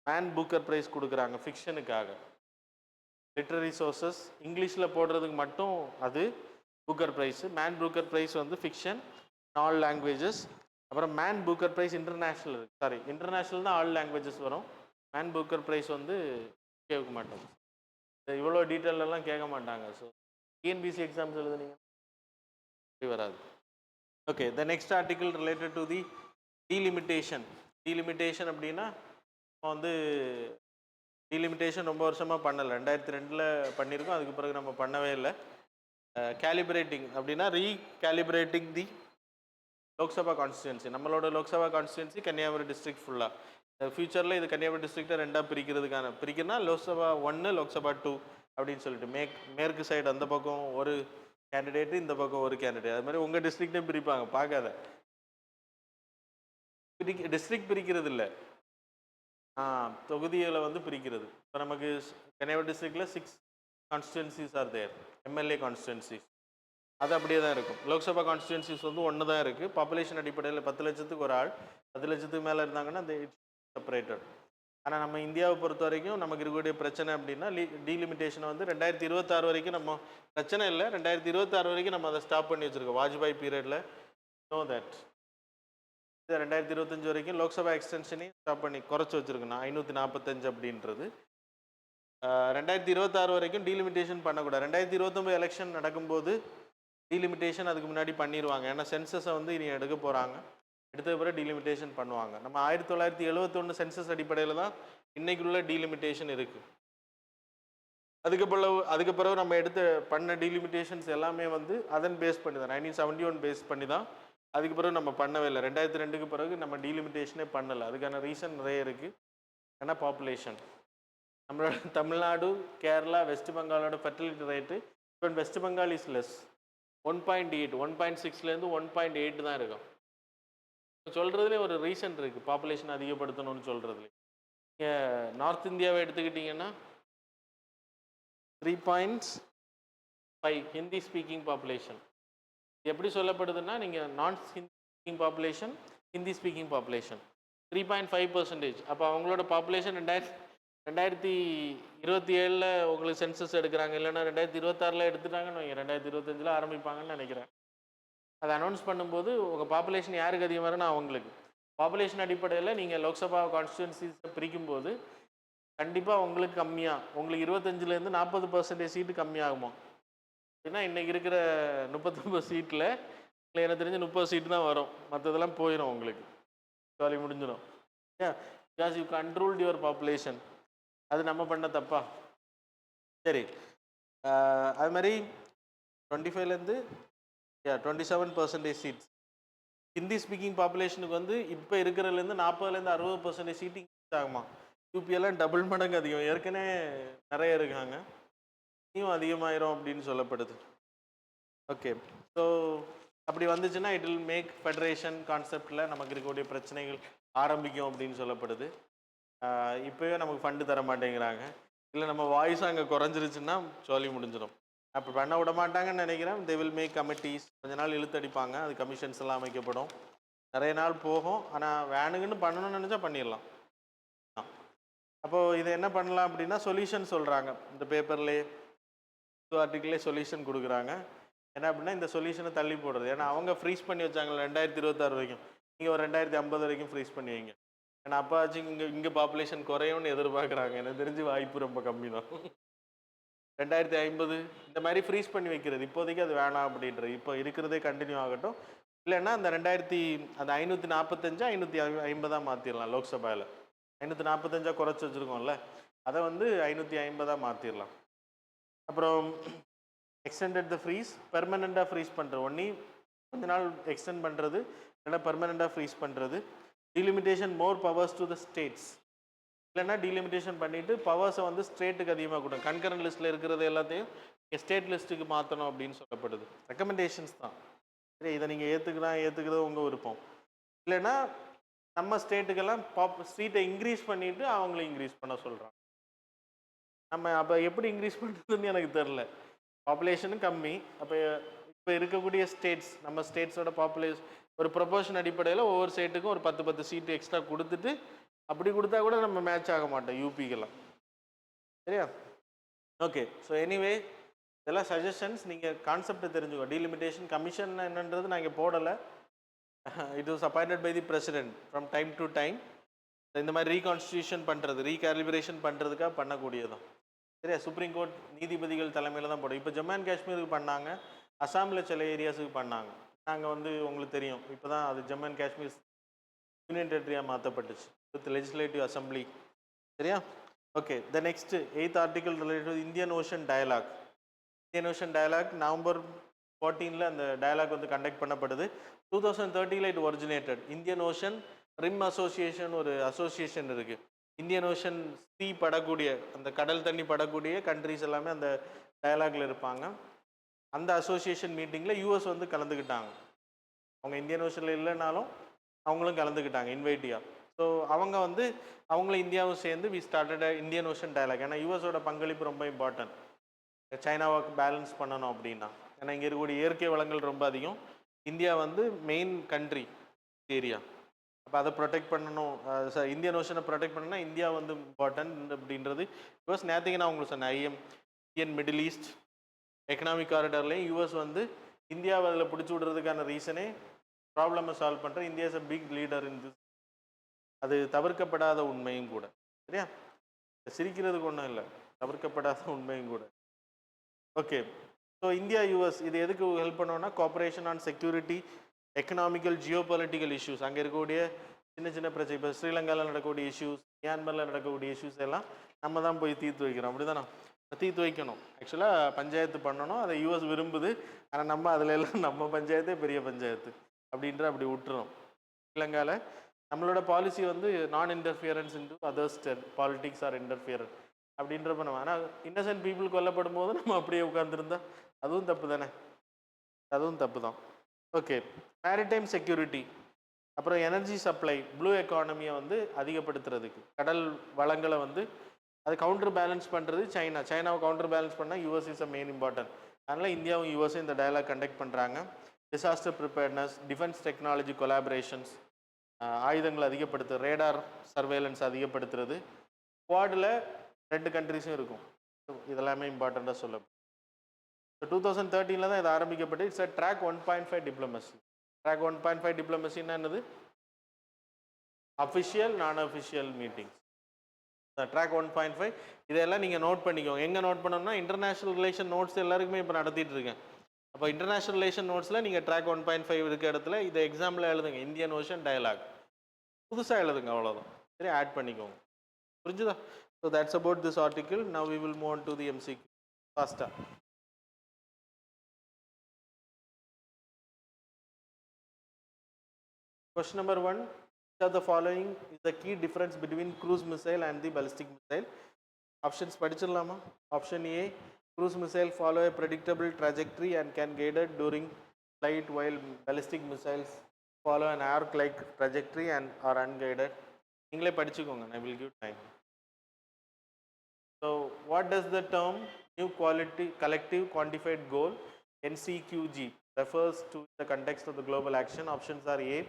மேன் பூக்கர் ப்ரைஸ் கொடுக்குறாங்க ஃபிக்ஷனுக்காக. லிட்ரரி சோர்சஸ் இங்கிலீஷில் போடுறதுக்கு மட்டும் அது Booker prize. Man Booker prize வந்து ஃபிக்ஷன், ஆல் லாங்குவேஜஸ். அப்புறம் man Booker prize international, international தான் ஆல் லாங்குவேஜஸ் வரும். மேன் பூக்கர் ப்ரைஸ் வந்து கேட்க மாட்டோம், இவ்வளோ டீட்டெயிலெல்லாம் கேட்க மாட்டாங்க. ஸோ டிஎன்பிசி எக்ஸாம்ஸ் எழுதுனீங்க வராது. Okay, the next article related to the delimitation. Delimitation அப்படின்னா நம்ம வந்து டீலிமிட்டேஷன் ரொம்ப வருஷமாக பண்ணலை, 2002 பண்ணியிருக்கோம். அதுக்கு பிறகு நம்ம பண்ணவே இல்லை. கேலிப்ரேட்டிங் அப்படின்னா ரீகேலிப்ரேட்டிங் தி லோக்சபா கான்ஸ்டிடுவன்சி. நம்மளோட லோக்சபா கான்ஸ்டிடுவன்சி கன்னியாகுமரி டிஸ்ட்ரிக்ட் ஃபுல்லாக. ஃபியூச்சரில் இது கன்னியாகுமரி டிஸ்ட்ரிக்டை ரெண்டாக பிரிக்கிறதுனா லோக்சபா 1, லோக்சபா 2 அப்படின்னு சொல்லிட்டு மேற்கு சைடு அந்த பக்கம் ஒரு கேண்டிடேட்டு, இந்த பக்கம் ஒரு கேண்டிடேட். அது மாதிரி உங்கள் டிஸ்ட்ரிக்டையும் பிரிப்பாங்க, பார்க்காத. டிஸ்ட்ரிக்ட் பிரிக்கிறது இல்லை, தொகுதிகளை வந்து பிரிக்கிறது. இப்போ நமக்கு கன்னியாகுமரி டிஸ்ட்ரிக்டில் 6 கான்ஸ்டிடுவன்சிஸ் ஆர் தேர், எம்எல்ஏ கான்ஸ்டிடுவன்சிஸ். அது அப்படியே தான் இருக்கும். லோக்சபா கான்ஸ்டிடுவன்சிஸ் வந்து ஒன்று தான் இருக்குது. பாப்புலேஷன் அடிப்படையில் 10 லட்சத்துக்கு ஒரு ஆள், 10 லட்சத்துக்கு மேலே இருந்தாங்கன்னா அந்த செப்பரேட்டட். ஆனால் நம்ம இந்தியாவை பொறுத்த வரைக்கும் நமக்கு இருக்கக்கூடிய பிரச்சனை அப்படின்னா டீலிமிட்டேஷனை வந்து 2026 வரைக்கும் நம்ம பிரச்சனை இல்லை, 2026 வரைக்கும் நம்ம அதை ஸ்டாப் பண்ணி வச்சுருக்கோம். வாஜ்பாய் பீரியடில் நோ தட். 2025 வரைக்கும் லோக்சபா எக்ஸ்டென்ஷனையும் ஸ்டாப் பண்ணி குறைச்சி வச்சுருக்கணும், 545 அப்படின்றது. 2026 வரைக்கும் டீலிமிட்டேஷன் பண்ணக்கூடாது. 2029 எலெக்ஷன் நடக்கும்போது டீலிமிட்டேஷன் அதுக்கு முன்னாடி பண்ணிடுவாங்க. ஏன்னா சென்சஸை வந்து இனி எடுக்க போகிறாங்க, எடுத்த பிறகு டீலிமிட்டேஷன் பண்ணுவாங்க. நம்ம 1971 சென்சஸ் அடிப்படையில் தான் இன்னைக்குள்ள டீலிமிட்டேஷன் இருக்குது. அதுக்கு பிறகு நம்ம பண்ண டீலிமிட்டேஷன்ஸ் எல்லாமே வந்து அதன் பேஸ் பண்ணி தான், 1971 பேஸ் பண்ணி தான். அதுக்கு பிறகு நம்ம பண்ணவே இல்லை. 2002க்கு பிறகு நம்ம டீலிமிட்டேஷனே பண்ணலை. அதுக்கான ரீசன் நிறைய இருக்குது. ஏன்னா பாப்புலேஷன், நம்மளோட தமிழ்நாடு, கேரளா, வெஸ்ட் பெங்காலோட ஃபெர்டிலிட்டி ரேட்டு இப்போ வெஸ்ட் பெங்கால் இஸ் லெஸ், 1.8, 1.6லேருந்து 1.8 தான் இருக்கும். சொல்கிறதுலே ஒரு ரீசன் இருக்குது, பாப்புலேஷன் அதிகப்படுத்தணும்னு சொல்கிறதுல. நீங்கள் நார்த் இந்தியாவை எடுத்துக்கிட்டிங்கன்னா 3.5 ஹிந்தி ஸ்பீக்கிங் பாப்புலேஷன். எப்படி சொல்லப்படுதுன்னா, நீங்கள் நான் Hindi speaking population, Hindi speaking population 3.5%. அப்போ அவங்களோட பாப்புலேஷன் 2027 உங்களுக்கு சென்சஸ் எடுக்கிறாங்க, இல்லைன்னா 2026 எடுத்துட்டாங்கன்னு வைங்க, 2025 ஆரம்பிப்பாங்கன்னு நினைக்கிறேன். அதை அனௌன்ஸ் பண்ணும்போது உங்கள் பாப்புலேஷன் யாருக்கு அதிகமாக இருக்குன்னா அவங்களுக்கு. பாப்புலேஷன் அடிப்படையில் நீங்கள் லோக்சபா கான்ஸ்டிடுவன்சிஸை பிரிக்கும்போது கண்டிப்பாக உங்களுக்கு கம்மியாக, உங்களுக்கு 25லேருந்து 40% சீட்டு கம்மியாகுமா. ஏன்னா இன்றைக்கி இருக்கிற 39 சீட்டில் எனக்கு தெரிஞ்சு 30 சீட்டு தான் வரும், மற்றதெல்லாம் போயிடும் உங்களுக்கு, வேலை முடிஞ்சிடும். Because you controlled your population. அது நம்ம பண்ண தப்பா? சரி, அது மாதிரி 25லேருந்து 27% சீட்ஸ் ஹிந்தி ஸ்பீக்கிங் பாப்புலேஷனுக்கு வந்து இப்போ இருக்கிறதுலேருந்து 40லேருந்து 60% சீட்டு இன்க்ரீஸ் ஆகுமா. யூபியெல்லாம் டபுள் மடங்கு அதிகம், ஏற்கனவே நிறைய இருக்காங்க, இன்னும் அதிகமாயிரும் அப்படின்னு சொல்லப்படுது. ஓகே, ஸோ அப்படி வந்துச்சுன்னா இட் வில் மேக் ஃபெடரேஷன் கான்செப்டில் நமக்கு இருக்கக்கூடிய பிரச்சனைகள் ஆரம்பிக்கும் அப்படின்னு சொல்லப்படுது. இப்போவே நமக்கு ஃபண்டு தர மாட்டேங்கிறாங்க, இல்லை நம்ம வாய்ஸ் அங்கே குறைஞ்சிருச்சுன்னா சொல்லி முடிஞ்சிடும். அப்போ பண்ண விட மாட்டாங்கன்னு நினைக்கிறேன். தே வில் மேக் கமிட்டிஸ், கொஞ்ச நாள் இழுத்தடிப்பாங்க, அது கமிஷன்ஸ் எல்லாம் அமைக்கப்படும், நிறைய நாள் போகும். ஆனால் வேணுங்கன்னு பண்ணணும்னு நினச்சா பண்ணிடலாம். அப்போது இதை என்ன பண்ணலாம் அப்படின்னா சொல்யூஷன் சொல்கிறாங்க இந்த பேப்பர்லேயே, ஆர்டிக்கிளே சொல்யூஷன் கொடுக்குறாங்க. என்ன அப்படின்னா இந்த சொல்யூஷனை தள்ளி போடுறது. ஏன்னா அவங்க ஃப்ரீஸ் பண்ணி வச்சாங்க 2026 வரைக்கும், நீங்கள் ஒரு 2050 வரைக்கும் ஃப்ரீஸ் பண்ணி வைங்க. ஏன்னா அப்பாச்சு இங்கே பாப்புலேஷன் குறையும்னு எதிர்பார்க்குறாங்க. எனக்கு தெரிஞ்சு வாய்ப்பு ரொம்ப கம்மி தான். 2050 இந்த மாதிரி ஃப்ரீஸ் பண்ணி வைக்கிறது இப்போதைக்கு அது வேணாம் அப்படின்றது. இப்போ இருக்கிறதே கண்டினியூ ஆகட்டும், இல்லைன்னா அந்த 545 550 மாற்றிடலாம். லோக்சபாவில் 545 குறைச்சி வச்சுருக்கோம்ல, அதை வந்து 550 மாற்றிடலாம். அப்புறம் எக்ஸ்டெண்டட் த ஃப்ரீஸ், பெர்மனெண்ட்டாக ஃப்ரீஸ் பண்ணுறது, ஒன்றி கொஞ்ச நாள் எக்ஸ்டெண்ட் பண்ணுறது, இல்லைன்னா பெர்மனெண்ட்டாக ஃப்ரீஸ் பண்ணுறது. Delimitation more powers to the states, இல்லைன்னா டீலிமிட்டேஷன் பண்ணிவிட்டு பவர்ஸை வந்து ஸ்டேட்டுக்கு அதிகமாக கொடுங்க. கன்கரண்ட் லிஸ்ட்டில் இருக்கிறது எல்லாத்தையும் ஸ்டேட் லிஸ்ட்டுக்கு மாற்றணும் அப்படின்னு சொல்லப்படுது. ரெக்கமெண்டேஷன்ஸ் தான். சரி, இதை நீங்கள் ஏற்றுக்கிறது உங்கள் விருப்பம். இல்லைன்னா நம்ம ஸ்டேட்டுக்கெல்லாம் சீட்டை இன்க்ரீஸ் பண்ணிவிட்டு அவங்கள இன்க்ரீஸ் பண்ண சொல்கிறாங்க. நம்ம அப்போ எப்படி இன்க்ரீஸ் பண்ணுறதுன்னு எனக்கு தெரில. பாப்புலேஷனும் கம்மி. அப்போ இப்போ இருக்கக்கூடிய ஸ்டேட்ஸ், நம்ம ஸ்டேட்ஸோட பாப்புலேஷன் ஒரு ப்ரொபோர்ஷன் அடிப்படையில் ஒவ்வொரு ஸ்டேட்டுக்கும் ஒரு 10 சீட்டு எக்ஸ்ட்ரா கொடுத்துட்டு, அப்படி கொடுத்தா கூட நம்ம மேட்ச் ஆக மாட்டோம் யூபிக்கெல்லாம். சரியா? ஓகே, ஸோ எனிவே இதெல்லாம் சஜஷன்ஸ். நீங்கள் கான்செப்டை தெரிஞ்சுக்கோ. டீலிமிட்டேஷன் கமிஷன் என்னன்றது நான் இங்கே போடலை. It was appointed by the president from time to time. இந்த மாதிரி ரீகான்ஸ்டியூஷன் பண்ணுறது, ரீகேலிபிரேஷன் பண்ணுறதுக்காக பண்ணக்கூடியதான். சரியா? சுப்ரீம் கோர்ட் நீதிபதிகள் தலைமையில் தான் போடும். இப்போ ஜம்மு அண்ட் காஷ்மீருக்கு பண்ணாங்க, அசாமில் சில ஏரியாஸுக்கு பண்ணாங்க. நாங்கள் வந்து உங்களுக்கு தெரியும் இப்போ தான் அது ஜம்மு அண்ட் காஷ்மீர் யூனியன் டெரிட்டரியாக மாற்றப்பட்டுச்சு வித் லெஜிஸ்லேட்டிவ் அசம்பிளி. சரியா? Okay, the next 8th article related Indian Ocean dialogue. Indian Ocean dialogue November 14 அந்த டயலாக் வந்து கண்டக்ட் பண்ணப்படுது. 2013 it originated. Indian Ocean rim association ஒரு அசோசியேஷன் இருக்குது. இந்தியன் ஓஷன் சீ படக்கூடிய அந்த கடல் தண்ணி படக்கூடிய கண்ட்ரிஸ் எல்லாமே அந்த டயலாக்ல இருப்பாங்க. அந்த அசோசியேஷன் மீட்டிங்கில் யூஎஸ் வந்து கலந்துக்கிட்டாங்க. அவங்க இந்தியன் ஓஷனில் இல்லைனாலும் அவங்களும் கலந்துக்கிட்டாங்க இன்வைட்டியா. ஸோ அவங்க வந்து அவங்களும் இந்தியாவும் சேர்ந்து we started Indian Ocean dialogue. ஏன்னா யூஎஸோட பங்களிப்பு ரொம்ப இம்பார்ட்டன்ட் சைனாவுக்கு பேலன்ஸ் பண்ணணும் அப்படின்னா. ஏன்னா இங்கே இருக்கக்கூடிய இயற்கை வளங்கள் ரொம்ப அதிகம். இந்தியா வந்து மெயின் கண்ட்ரி ஏரியா. அப்போ அதை ப்ரொடெக்ட் பண்ணணும். இந்தியன் ஓஷனை ப்ரொடெக்ட் பண்ணணும்னா இந்தியா வந்து இம்பார்ட்டன்ட் அப்படின்றது யூஎஸ். நேற்றுக்கு நான் உங்களுக்கு சொன்னேன் இந்தியன் மிடில் ஈஸ்ட் எக்கனாமிக் காரிடார்லேயும் யூஎஸ் வந்து இந்தியாவை அதில் பிடிச்சி விடுறதுக்கான ரீசனே ப்ராப்ளமை சால்வ் பண்ணுற India is a big leader in this. அது தவிர்க்கப்படாத உண்மையும் கூட. சரியா? சிரிக்கிறதுக்கு ஒன்றும் இல்லை, தவிர்க்கப்படாத உண்மையும் கூட. ஓகே, ஸோ இந்தியா யூஎஸ் இது எதுக்கு ஹெல்ப் பண்ணோன்னா cooperation on security, economical, Jio political issues. அங்கே இருக்கக்கூடிய சின்ன சின்ன பிரச்சனை, இப்போ ஸ்ரீலங்காவில் நடக்கக்கூடிய இஷ்யூஸ், மியான்மரில் நடக்கக்கூடிய இஷ்யூஸ் எல்லாம் நம்ம தான் போய் தீர்த்து வைக்கிறோம். அப்படி தானே? தீர்த்து வைக்கணும். ஆக்சுவலாக பஞ்சாயத்து பண்ணணும், அதை யூஎஸ் விரும்புது. ஆனால் நம்ம அதில் எல்லாம் நம்ம பஞ்சாயத்தே பெரிய பஞ்சாயத்து அப்படின்ற அப்படி விட்டுறோம். ஸ்ரீலங்காவில் நம்மளோட பாலிசி வந்து non interference into others politics or interference அப்படின்றப்ப நம்ம. ஆனால் இன்னசென்ட் பீப்புள் கொல்லப்படும் போது நம்ம அப்படியே உட்காந்துருந்தா அதுவும் தப்பு தானே? அதுவும் தப்பு தான். ஓகே, மேரிடைம் செக்யூரிட்டி, அப்புறம் எனர்ஜி சப்ளை, ப்ளூ எக்கானமியை வந்து அதிகப்படுத்துறதுக்கு கடல் வளங்களை வந்து அது கவுண்டர் பேலன்ஸ் பண்ணுறது சைனாவை கவுண்டர் பேலன்ஸ் பண்ணால் US is a main important. அதனால் இந்தியாவும் யூஎஸும் இந்த டயலாக் கண்டக்ட் பண்ணுறாங்க. Disaster preparedness, defence technology collaborations, ஆயுதங்களை அதிகப்படுத்து, ரேடார் சர்வேலன்ஸ் அதிகப்படுத்துறது. குவாடில் 2 கண்ட்ரிஸும் இருக்கும். இதெல்லாமே இம்பார்ட்டண்ட்டாக சொல்ல. ஸோ 2013 தான் இது ஆரம்பிக்கப்பட்டு. It's a track 1.5 diplomacy. Track 1.5 டிப்ளமசின்னா என்னது? அஃபிஷியல் நான் அஃபிஷியல் மீட்டிங்ஸ். ட்ராக் 1.5 இதெல்லாம் நீங்கள் நோட் பண்ணிக்கோங்க. எங்கே நோட் பண்ணணும்னா இன்டர்நேஷ்னல் ரிலேஷன் நோட்ஸ் எல்லாருக்குமே இப்போ நடத்திட்டு இருக்கேன். அப்போ இன்டர்நேஷ்னல் ரிலேஷன் நோட்ஸில் நீங்கள் ட்ராக் 1.5 இருக்க இடத்துல இதை எக்ஸாம்பிள் எழுதுங்க, இந்தியன் ஓஷன் டயலாக் புதுசாக எழுதுங்க, அவ்வளோதான். சரி, ஆட் பண்ணிக்கோங்க. புரிஞ்சுதா? So that's about this article. Now we will move on to the MCQ ஃபாஸ்ட்டாக. Question number 1, which of the following is the key difference between cruise missile and the ballistic missile? Options படிச்சிடலாமா? Option A, cruise missile follow a predictable trajectory and can guided during flight, while ballistic missiles follow an arc-like trajectory and are unguided. நீங்களே படிச்சுக்கோங்க, I will give time. So what does the term new quality collective quantified goal NCQG refers to in the context of the global action? Options are A,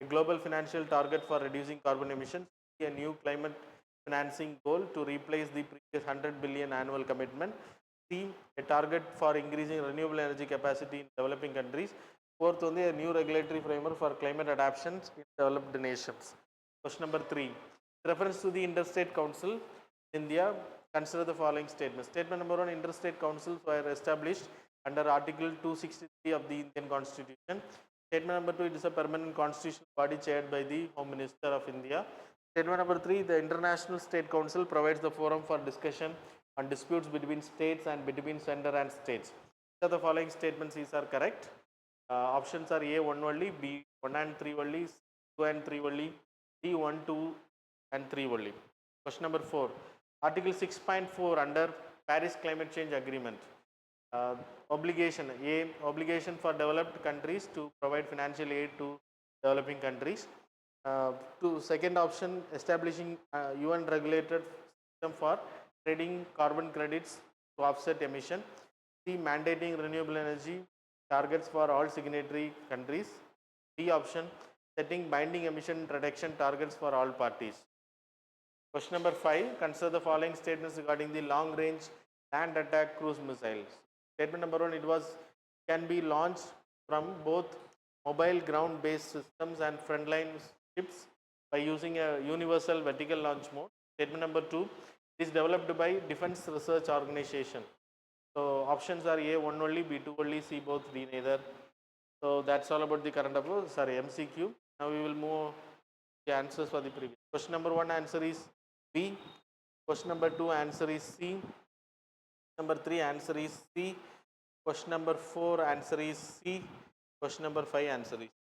a global financial target for reducing carbon emissions, a new climate financing goal to replace the previous 100 billion annual commitment, C, a target for increasing renewable energy capacity in developing countries, fourth only a new regulatory framework for climate adaptations in developed nations. Question number 3, reference to the Interstate Council India, consider the following statements. Statement number 1, interstate councils were established under Article 263 of the Indian Constitution. Statement number 2, it is a permanent constitutional body chaired by the Home Minister of India. Statement number 3, the International State Council provides the forum for discussion on disputes between states and between center and states. So the following statements are correct. Options are A 1 only, B 1 and 3 only, 2 and 3 only, D 1, 2 and 3 only. Question number 4, Article 6.4 under Paris Climate Change Agreement. Obligation A, obligation for developed countries to provide financial aid to developing countries. To second option, establishing UN regulated system for trading carbon credits to offset emission. C, mandating renewable energy targets for all signatory countries. D option, setting binding emission reduction targets for all parties. Question number 5, consider the following statements regarding the long range land attack cruise missiles. Statement number 1, it can be launched from both mobile ground based systems and frontline ships by using a universal vertical launch mode. Statement number 2, it is developed by Defense Research Organization. So options are A 1 only, B 2 only, C both, D neither. So that's all about the current affairs, MCQ. Now we will move The answers for the previous. Question number 1 answer is B. Question number 2 answer is C. Number 3 answer is C. Question number 4 answer is C. Question number 5 answer is